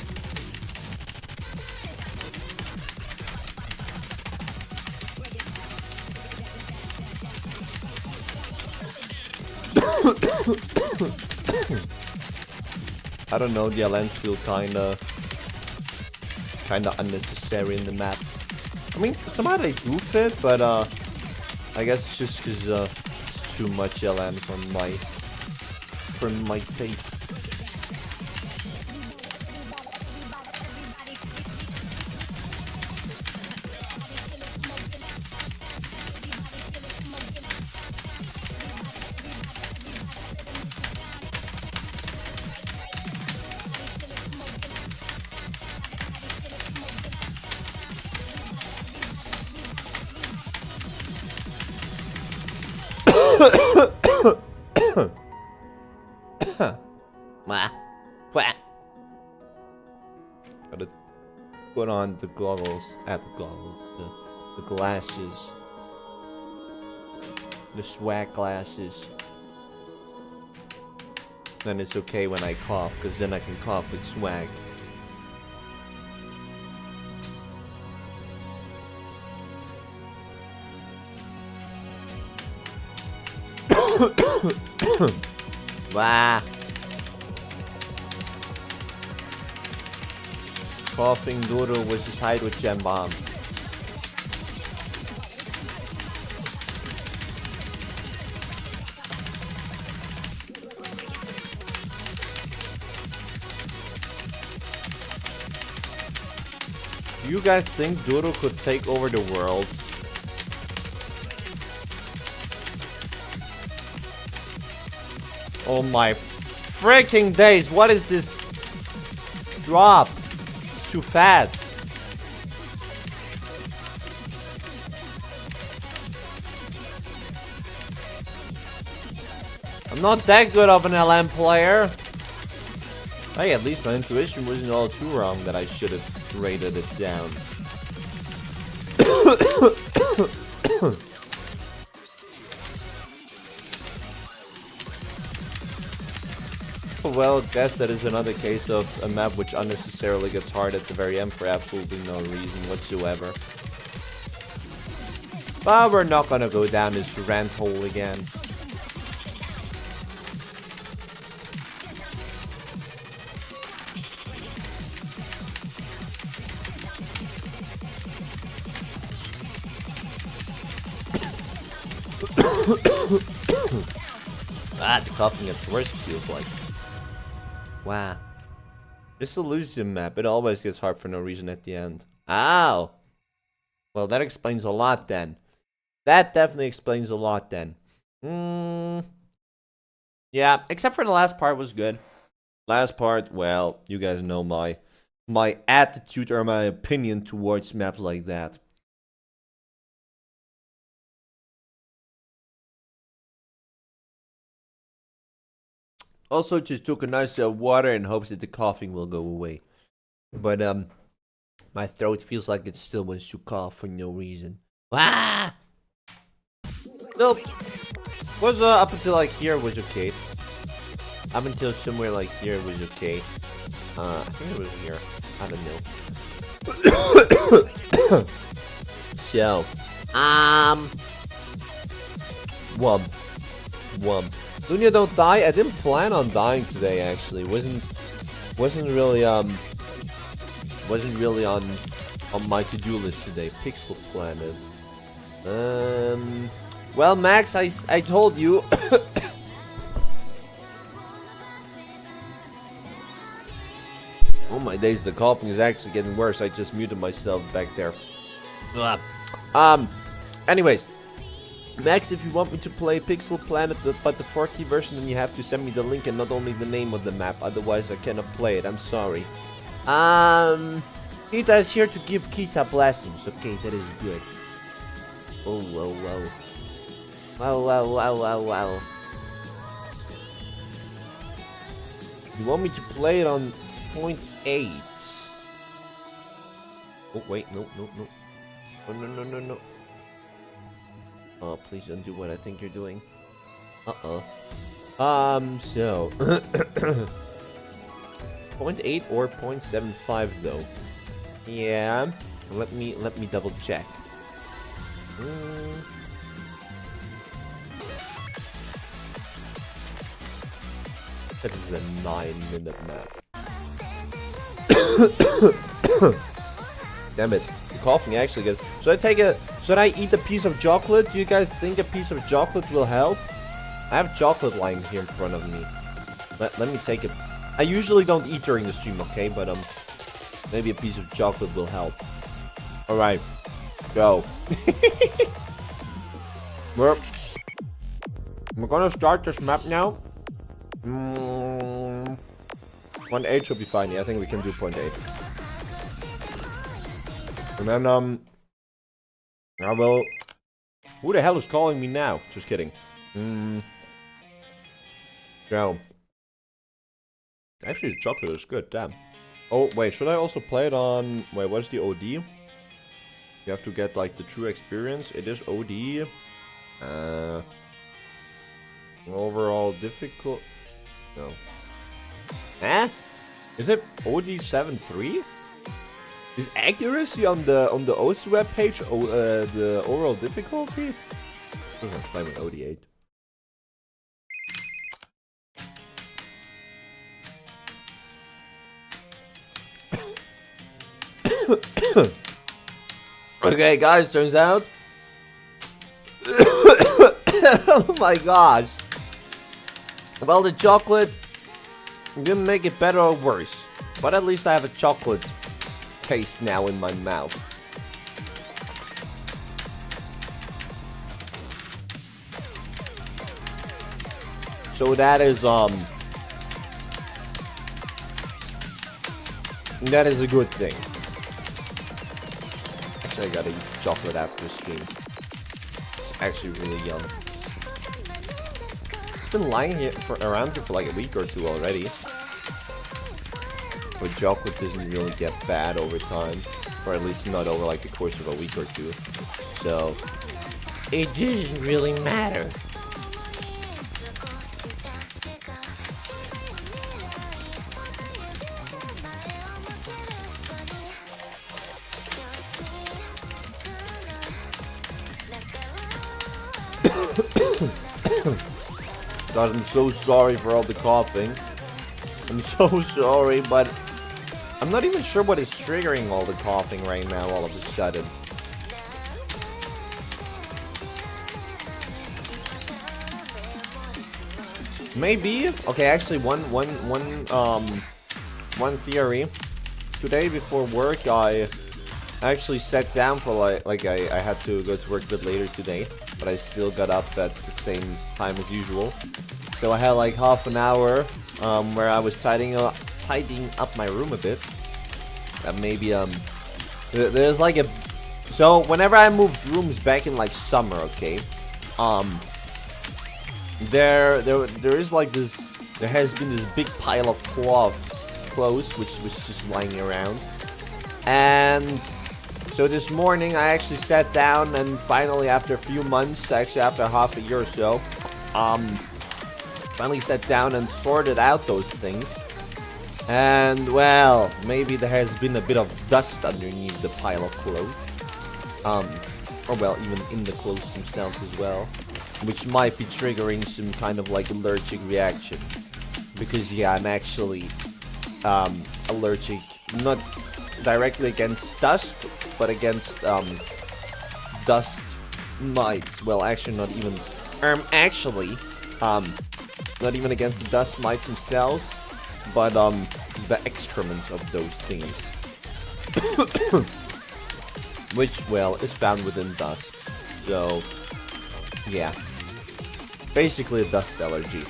I don't know, the LNs feel kinda unnecessary in the map. I mean, somehow they do fit, but I guess it's just because it's too much LN for my taste. Gotta put on the goggles, the glasses, the swag glasses. Then it's okay when I cough, because then I can cough with swag. Wow. Coughing Doodle was just hide with Gem Bomb. Do you guys think Doodle could take over the world? Oh my freaking days, what is this drop? It's too fast. I'm not that good of an LM player. Hey, at least my intuition wasn't all too wrong that I should have rated it down. Well, guess that is another case of a map which unnecessarily gets hard at the very end for absolutely no reason whatsoever. But we're not gonna go down this rant hole again. The coughing gets worse, it feels like. Wow. This illusion map, it always gets hard for no reason at the end. Ow! Well, that explains a lot then. That definitely explains a lot then. Yeah, except for the last part was good. Last part, well, you guys know my attitude or my opinion towards maps like that. Also, just took a nice water in hopes that the coughing will go away. But, my throat feels like it still wants to cough for no reason. Ah! Nope. Was, up until, like, here was okay. Up until somewhere like here was okay. I think it was here. I don't know. So, Wub. Lunia don't die. I didn't plan on dying today. Actually, wasn't really on my to-do list today. Pixel Planet. Well, Max, I told you. Oh my days, the coughing is actually getting worse. I just muted myself back there. Anyways. Max, if you want me to play Pixel Planet, but the 4K version, then you have to send me the link and not only the name of the map. Otherwise, I cannot play it. I'm sorry. Kita is here to give Kita blessings. Okay, that is good. Oh, wow. Wow. You want me to play it on 0.8? Oh, wait. No. No. Oh, please don't do what I think you're doing. So 0.8 or 0.75 though. Yeah. Let me double check. That is a 9-minute map. Damn it. The coughing actually gets. Should I eat a piece of chocolate? Do you guys think a piece of chocolate will help? I have chocolate lying here in front of me. Let me take it. I usually don't eat during the stream, okay? But maybe a piece of chocolate will help. Alright. Go. We're gonna start this map now. 0.8 should be fine. Yeah, I think we can do 0.8. And then, I will... Who the hell is calling me now? Just kidding. No. Actually, the chocolate is good, damn. Oh, wait, should I also play it on... Wait, what's the OD? You have to get, like, the true experience. It is OD. Overall difficult... No. Huh? Is it OD 7.3? Is accuracy on the OS web page the overall difficulty? I'm playing with OD8. Okay, guys, turns out. Oh my gosh. Well, the chocolate didn't make it better or worse. But at least I have a chocolate taste now in my mouth. So that is a good thing. Actually, I gotta eat chocolate after the stream. It's actually really yum. It's been lying here around here for like a week or two already. But chocolate doesn't really get bad over time, or at least not over like the course of a week or two. So it doesn't really matter. God, I'm so sorry for all the coughing. I'm so sorry, but I'm not even sure what is triggering all the coughing right now all of a sudden. Maybe. Okay, actually one theory. Today before work I actually sat down for like I had to go to work a bit later today, but I still got up at the same time as usual. So I had like half an hour where I was tidying up my room a bit. Maybe there's like a, so whenever I moved rooms back in like summer, okay, there is like this, there has been this big pile of clothes which was just lying around. And so this morning I actually sat down and finally, after a few months, actually after half a year or so, finally sat down and sorted out those things. And well, maybe there has been a bit of dust underneath the pile of clothes. Or well, even in the clothes themselves as well, which might be triggering some kind of like allergic reaction. Because yeah, I'm actually allergic, not directly against dust, but against dust mites. Well, actually not even not even against the dust mites themselves, but the excrements of those things. Which, well, is found within dust. So yeah, basically a dust allergy.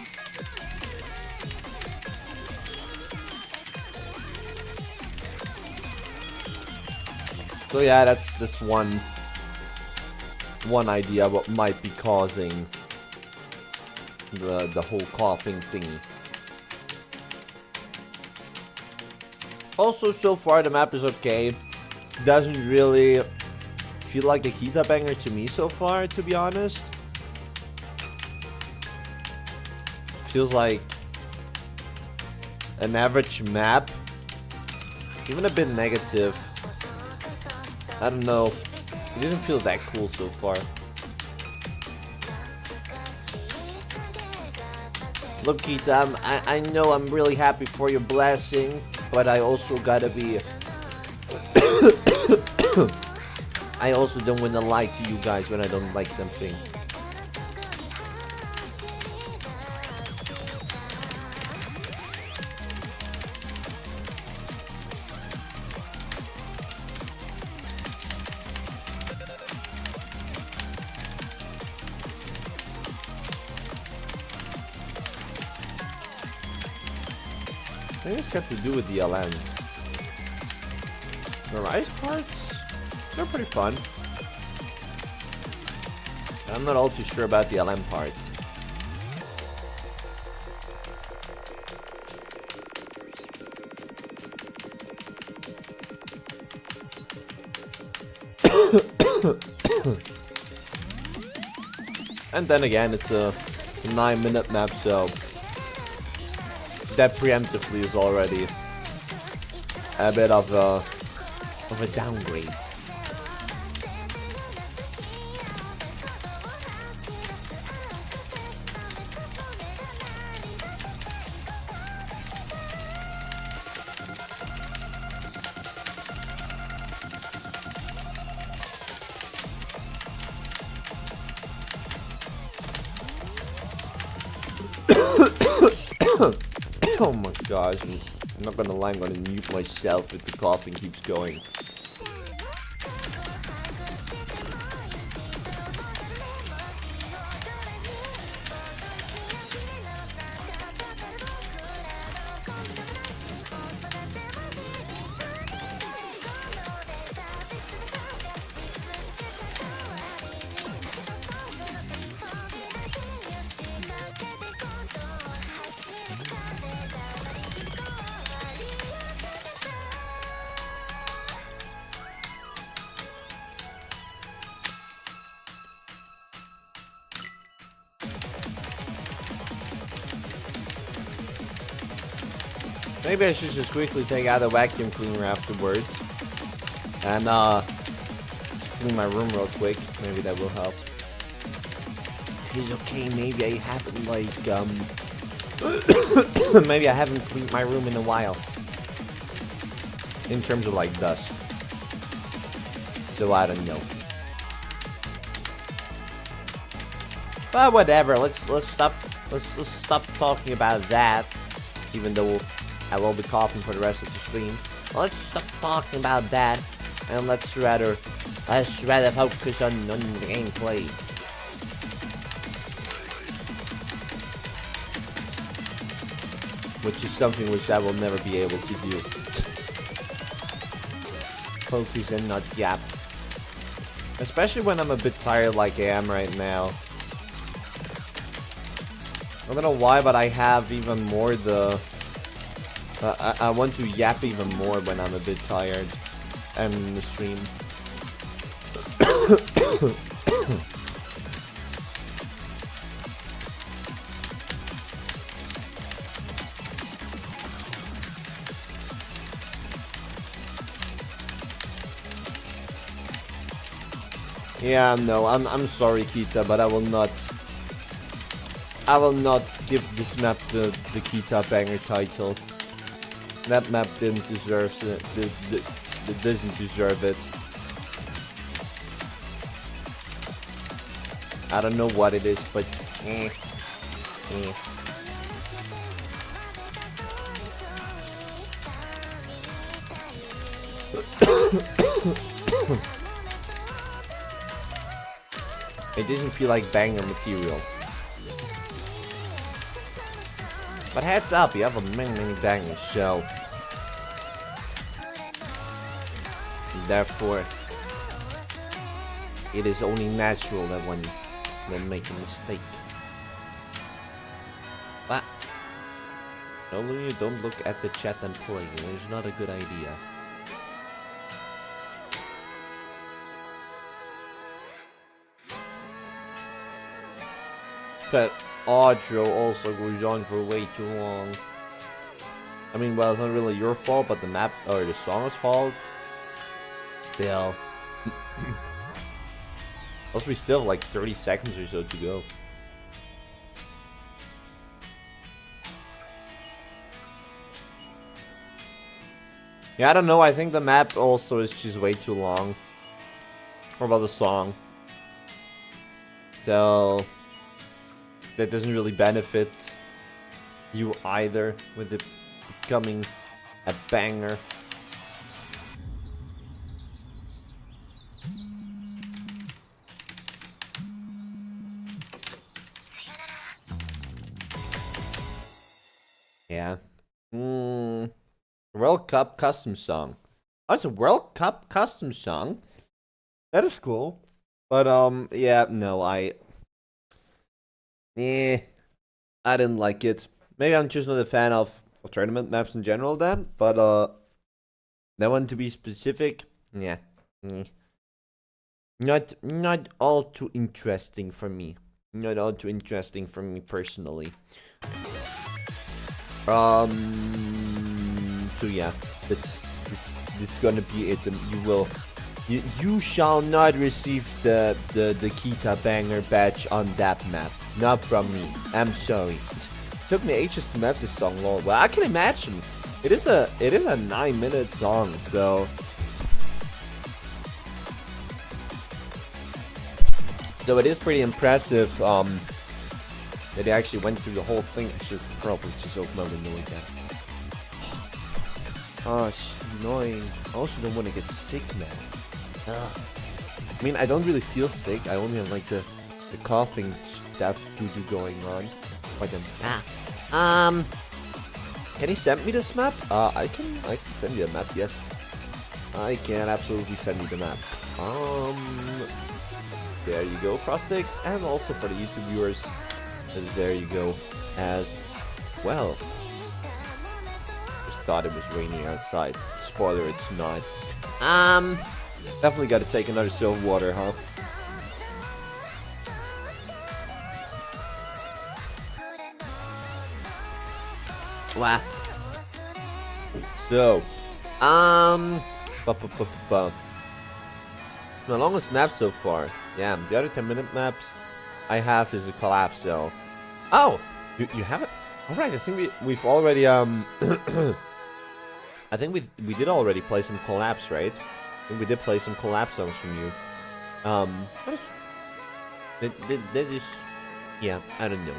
So yeah, that's one idea what might be causing the whole coughing thingy. Also, so far the map is okay. Doesn't really feel like the Kita banger to me so far, to be honest. Feels like an average map, even a bit negative. I don't know. It didn't feel that cool so far. Look, Kita, I know I'm really happy for your blessing, but I also gotta be... I also don't want to lie to you guys when I don't like something. I think it's got to do with the LNs. The rise parts, they're pretty fun. I'm not all too sure about the LM parts. And then again, it's a 9-minute map, so that preemptively is already a bit of a downgrade. Oh my gosh, I'm not gonna lie, I'm gonna mute myself if the coughing keeps going. Maybe I should just quickly take out a vacuum cleaner afterwards. And, just clean my room real quick. Maybe that will help. It's okay, maybe I haven't, like, maybe I haven't cleaned my room in a while. In terms of, like, dust. So, I don't know. But whatever, let's stop talking about that. Even though I will be coughing for the rest of the stream. Well, let's stop talking about that, and let's rather focus on the gameplay. Which is something which I will never be able to do. Focus and not yap. Especially when I'm a bit tired like I am right now. I don't know why, but I have even more the... I want to yap even more when I'm a bit tired and in the stream. Yeah, no, I'm sorry, Kita, but I will not give this map the Kita banger title. That map didn't deserve it. Doesn't deserve it. I don't know what it is, but it doesn't feel like banger material. But heads up, you have many bangers, so therefore it is only natural that one will make a mistake. But only you don't look at the chat and play. It's not a good idea. That outro also goes on for way too long. I mean, well, it's not really your fault, but the map or the song's fault. Still. Also, we still have like 30 seconds or so to go. Yeah, I don't know. I think the map also is just way too long. Or about the song. So that doesn't really benefit you either with it becoming a banger. Yeah. World Cup custom song. Oh, it's a World Cup custom song. That is cool. But yeah, no, I didn't like it. Maybe I'm just not a fan of tournament maps in general then, but that one to be specific, yeah. Not all too interesting for me. Not all too interesting for me personally. So yeah, it's gonna be it. You shall not receive the Kita banger badge on that map. Not from me. I'm sorry. It took me ages to map this song, lol. Well, I can imagine. It is a 9-minute song, so it is pretty impressive that they actually went through the whole thing. I should probably just open my window again. Oh, it's annoying. I also don't want to get sick, man. Ugh. I mean, I don't really feel sick. I only have like the coughing stuff doo-doo going on. But then, can he send me this map? I can send you a map. Yes, I can absolutely send you the map. There you go, Frostix, and also for the YouTube viewers, there you go as well. Just thought it was raining outside. Spoiler, it's not. Definitely got to take another sip of water, huh? Wow. So, the longest map so far. Yeah, the other 10-minute maps I have is a collapse. So, oh, you have it. All right, I think we've already I think we did already play some collapse, right? I think we did play some collapse songs from you. That is, yeah, I don't know.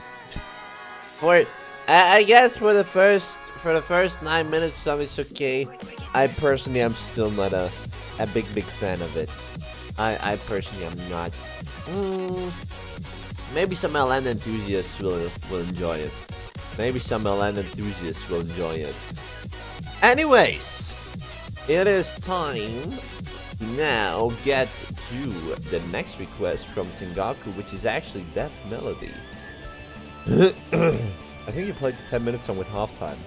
For I guess for the first 9 minutes, some it's okay. I personally am still not a big fan of it. I personally am not. Maybe some LN enthusiasts will enjoy it. Maybe some LN enthusiasts will enjoy it. Anyways, it is time to now get to the next request from Tengaku, which is actually Death Melody. I think you played the 10-minute song with halftime.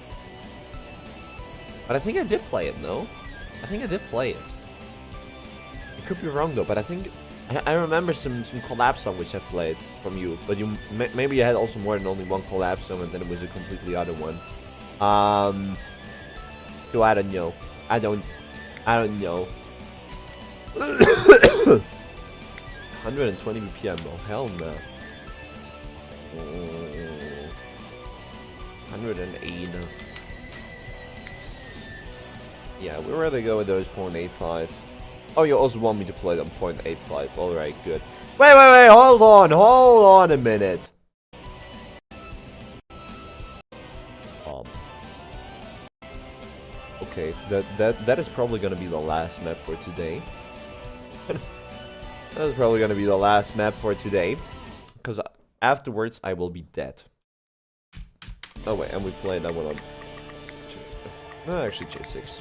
But I think I did play it, no? I think I did play it. I could be wrong though, but I think I remember some collab song which I played from you, but you maybe you had also more than only one collab song, and then it was a completely other one. So I don't know. I don't know. 120 BPM. Oh hell no. 108. Yeah, we'd rather go with those 0.85. Oh, you also want me to play them 0.85. Alright, good. Wait, hold on a minute. Okay, that is probably gonna be the last map for today. That is probably gonna be the last map for today. Because afterwards I will be dead. Oh wait, and we played that one on... No, actually J6.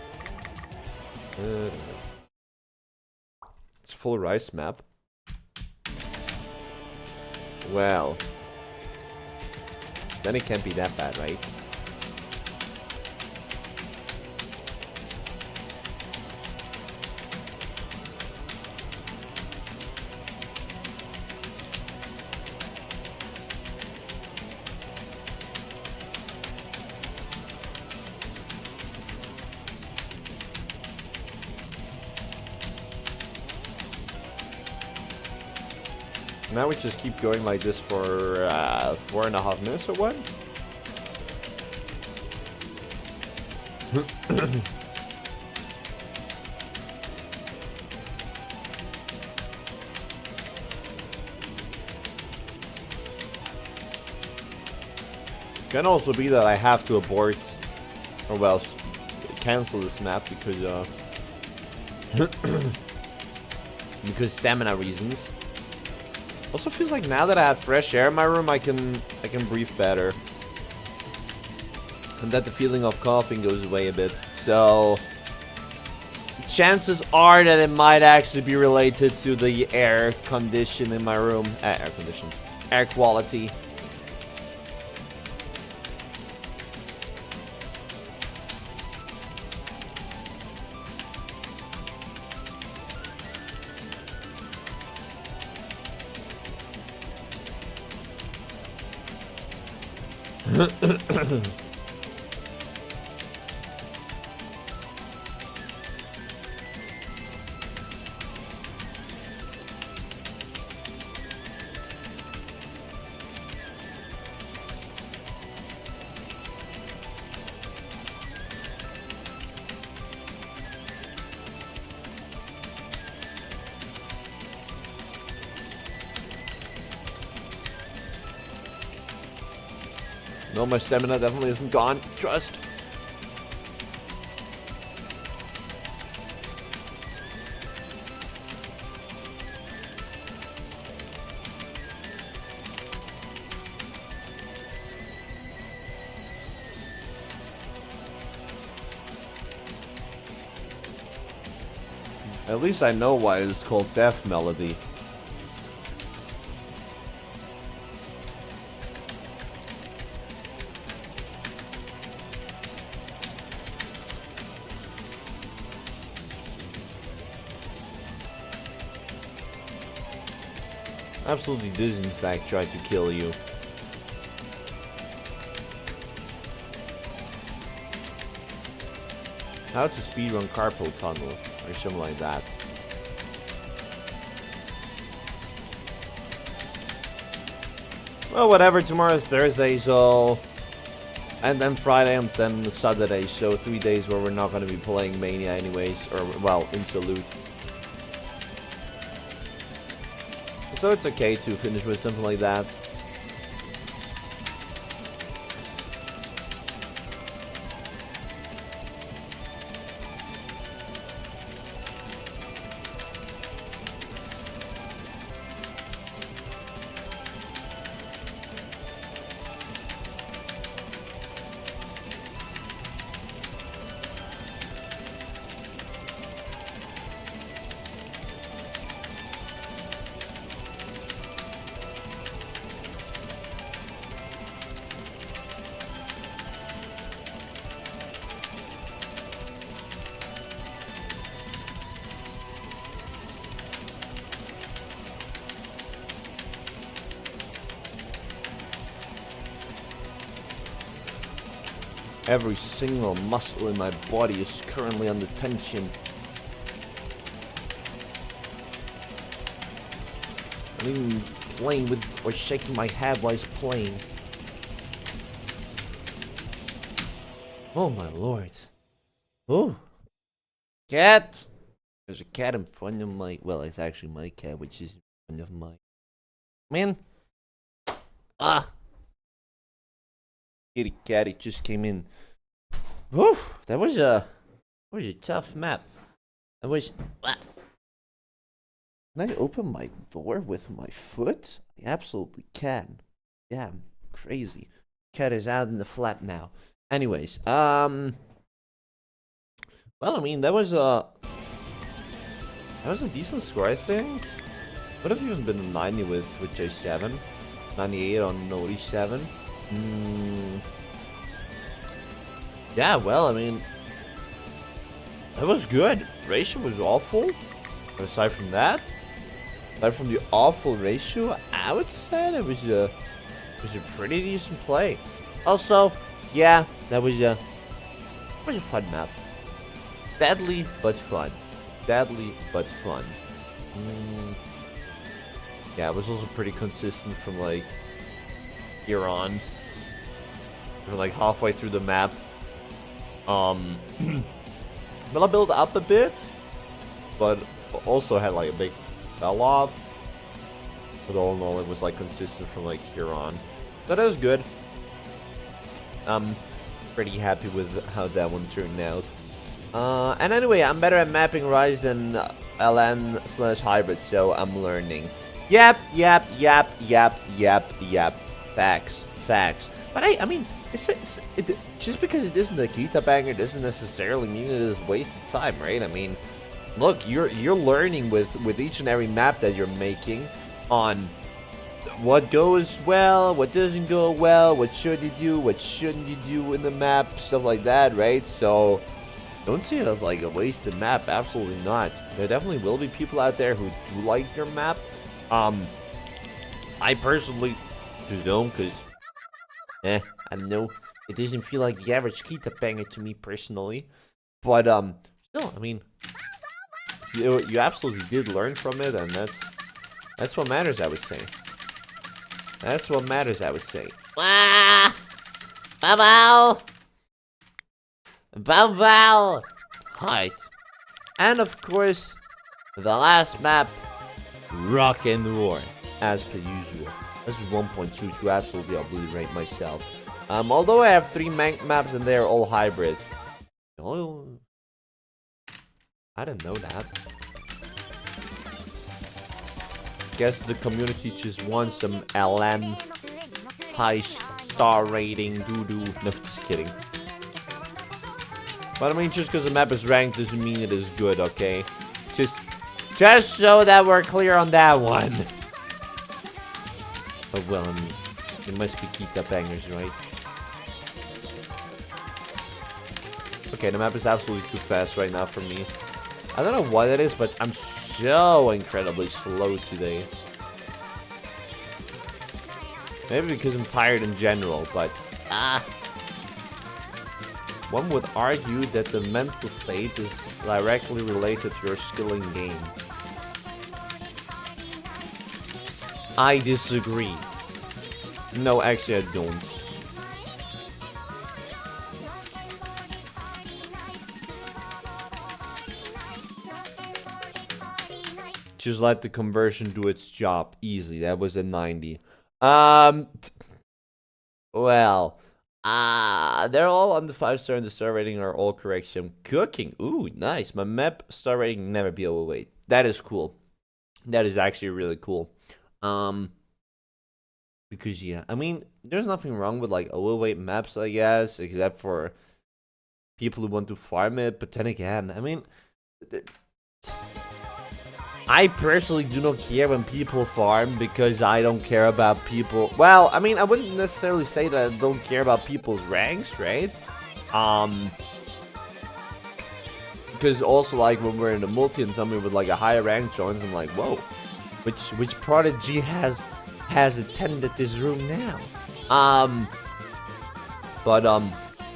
It's a full rice map. Well, then it can't be that bad, right? Now we just keep going like this for 4.5 minutes or what? Can also be that I have to abort, or well, cancel this map because because stamina reasons. Also feels like now that I have fresh air in my room, I can breathe better, and that the feeling of coughing goes away a bit. So chances are that it might actually be related to the air condition in my room. Air quality. No, my stamina definitely isn't gone. Trust. At least I know why it's called Death Melody. Absolutely does in fact try to kill you. How to speedrun Carpo Tunnel or something like that. Well, whatever, tomorrow's Thursday, so... And then Friday and then Saturday, so 3 days where we're not going to be playing Mania anyways, or, well, Interlude. So it's okay to finish with something like that. Every single muscle in my body is currently under tension. I'm even playing with or shaking my head while he's playing. Oh my lord. Oh. Cat! There's a cat in front of my... Well, it's actually my cat, which is in front of my... Man! Ah! Kitty cat, it just came in. Whew! That was a tough map. That was... Ah. Can I open my door with my foot? I absolutely can. Yeah, I'm crazy. Cat is out in the flat now. Anyways, well, I mean, that was a decent score, I think. Would have even been a 90 with J7. 98 on Nori 7. Yeah, well, I mean, that was good. Ratio was awful. But aside from that, aside from the awful ratio, I would say that was a pretty decent play. Also, yeah, that was a fun map. Deadly but fun. Deadly but fun. Yeah, it was also pretty consistent from like here on. From like halfway through the map. But I built up a bit, but also had like a big fell off. But all in all, it was like consistent from like here on. But that was good. I'm pretty happy with how that one turned out. And anyway, I'm better at mapping Rise than LN/Hybrid, so I'm learning. Yep. Facts. But I mean, just because it isn't a Kita banger doesn't necessarily mean it is wasted time, right? I mean, look, you're learning with each and every map that you're making on what goes well, what doesn't go well, what should you do, what shouldn't you do in the map, stuff like that, right? So don't see it as like a wasted map. Absolutely not. There definitely will be people out there who do like your map. I personally just don't, because I don't know, it doesn't feel like the average Kita banger to me personally. But still, I mean, you absolutely did learn from it, and that's what matters, I would say. That's what matters, I would say. Ah! Bow bow! Height. And of course, the last map, Rock and Roar, as per usual. This is 1.22, absolutely, I'll really rate myself. Although I have 3 maps and they're all hybrid. Oh, I didn't know that. Guess the community just wants some LM high star rating doo-doo. No, just kidding. But I mean, just because the map is ranked doesn't mean it is good, okay? Just so that we're clear on that one. Oh well, I mean, it must be geeked up bangers, right? Okay, the map is absolutely too fast right now for me. I don't know what it is, but I'm so incredibly slow today. Maybe because I'm tired in general, but one would argue that the mental state is directly related to your skill in game. I disagree. No, actually I don't. Just let the conversion do its job. Easy. That was a 90. Well, they're all on the 5-star and the star rating are all correct. So I'm cooking. Ooh, nice. My map star rating never be overweight. That is cool. That is actually really cool. Because yeah, I mean, there's nothing wrong with like overweight maps, I guess, except for people who want to farm it. But then again, I mean, I personally do not care when people farm because I don't care about people. Well, I mean, I wouldn't necessarily say that I don't care about people's ranks, right? Because also like when we're in the multi and somebody with like a higher rank joins, I'm like, whoa, which prodigy has attended this room now? But I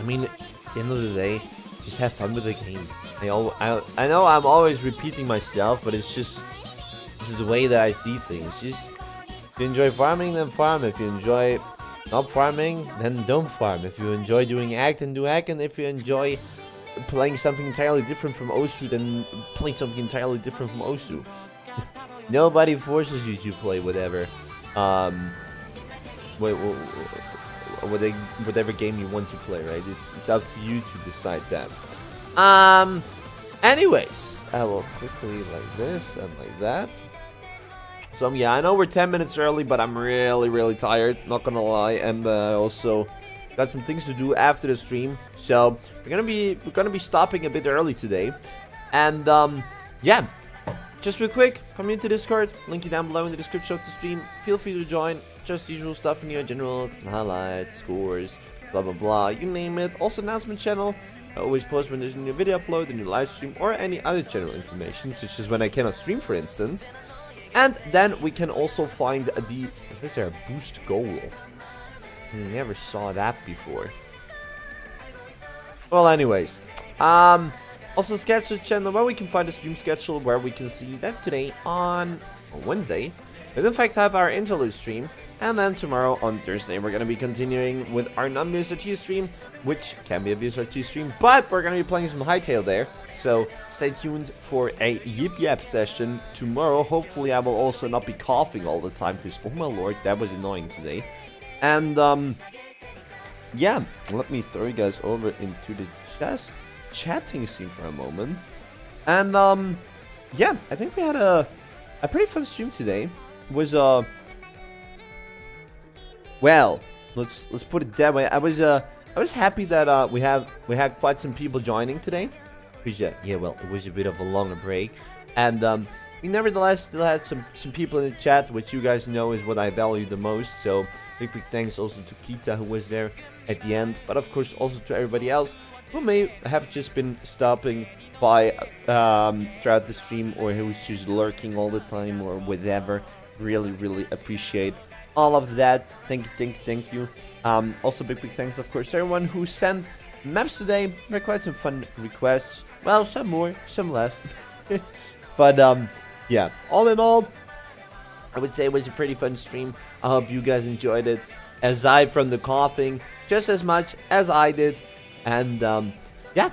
mean, at the end of the day, just have fun with the game. I know I'm always repeating myself, but it's just, this is the way that I see things. Just, if you enjoy farming, then farm. If you enjoy not farming, then don't farm. If you enjoy doing act, then do act. And if you enjoy playing something entirely different from Osu, then play something entirely different from Osu. Nobody forces you to play whatever, whatever game you want to play, right? It's up to you to decide that. Anyways, I will quickly like this and like that. So yeah, I know we're 10 minutes early, but I'm really tired, not gonna lie, and also got some things to do after the stream. So we're gonna be stopping a bit early today, and yeah, just real quick, come into Discord, link you down below in the description of the stream. Feel free to join. Just usual stuff in your general highlights, scores, blah blah blah, you name it. Also announcement channel. I always post when there's a new video upload, a new live stream, or any other general information, such as when I cannot stream, for instance. And then we can also find the, is there a boost goal? Never saw that before. Well, anyways, also schedule channel where we can find a stream schedule where we can see that today on Wednesday, we in fact have our interlude stream. And then tomorrow on Thursday, we're going to be continuing with our non-VSRT stream, which can be a VSRT stream, but we're going to be playing some Hightail there. So stay tuned for a Yip Yap session tomorrow. Hopefully I will also not be coughing all the time, because oh my lord, that was annoying today. And yeah, let me throw you guys over into the just chatting scene for a moment. And yeah, I think we had a pretty fun stream today. It was well, let's put it that way. I was happy that we had quite some people joining today. Because yeah, well, it was a bit of a longer break, and we nevertheless still had some people in the chat, which you guys know is what I value the most. So big thanks also to Kita, who was there at the end, but of course also to everybody else who may have just been stopping by throughout the stream, or who was just lurking all the time, or whatever. Really appreciate all of that. Thank you. Also big thanks of course to everyone who sent maps today. There were quite some fun requests, well, some more, some less. But yeah, all in all, I would say it was a pretty fun stream. I hope you guys enjoyed it, aside from the coughing, just as much as I did. And yeah,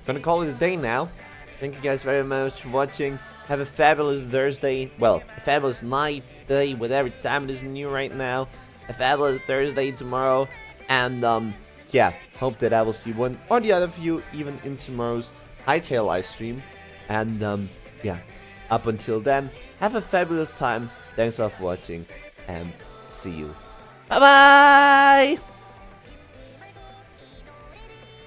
gonna call it a day now. Thank you guys very much for watching. Have a fabulous Thursday, well, a fabulous night, day, whatever time it is in you right now. A fabulous Thursday tomorrow. And yeah, hope that I will see one or the other of you even in tomorrow's Hightail live stream. And yeah, up until then, have a fabulous time. Thanks for watching, and see you. Bye bye.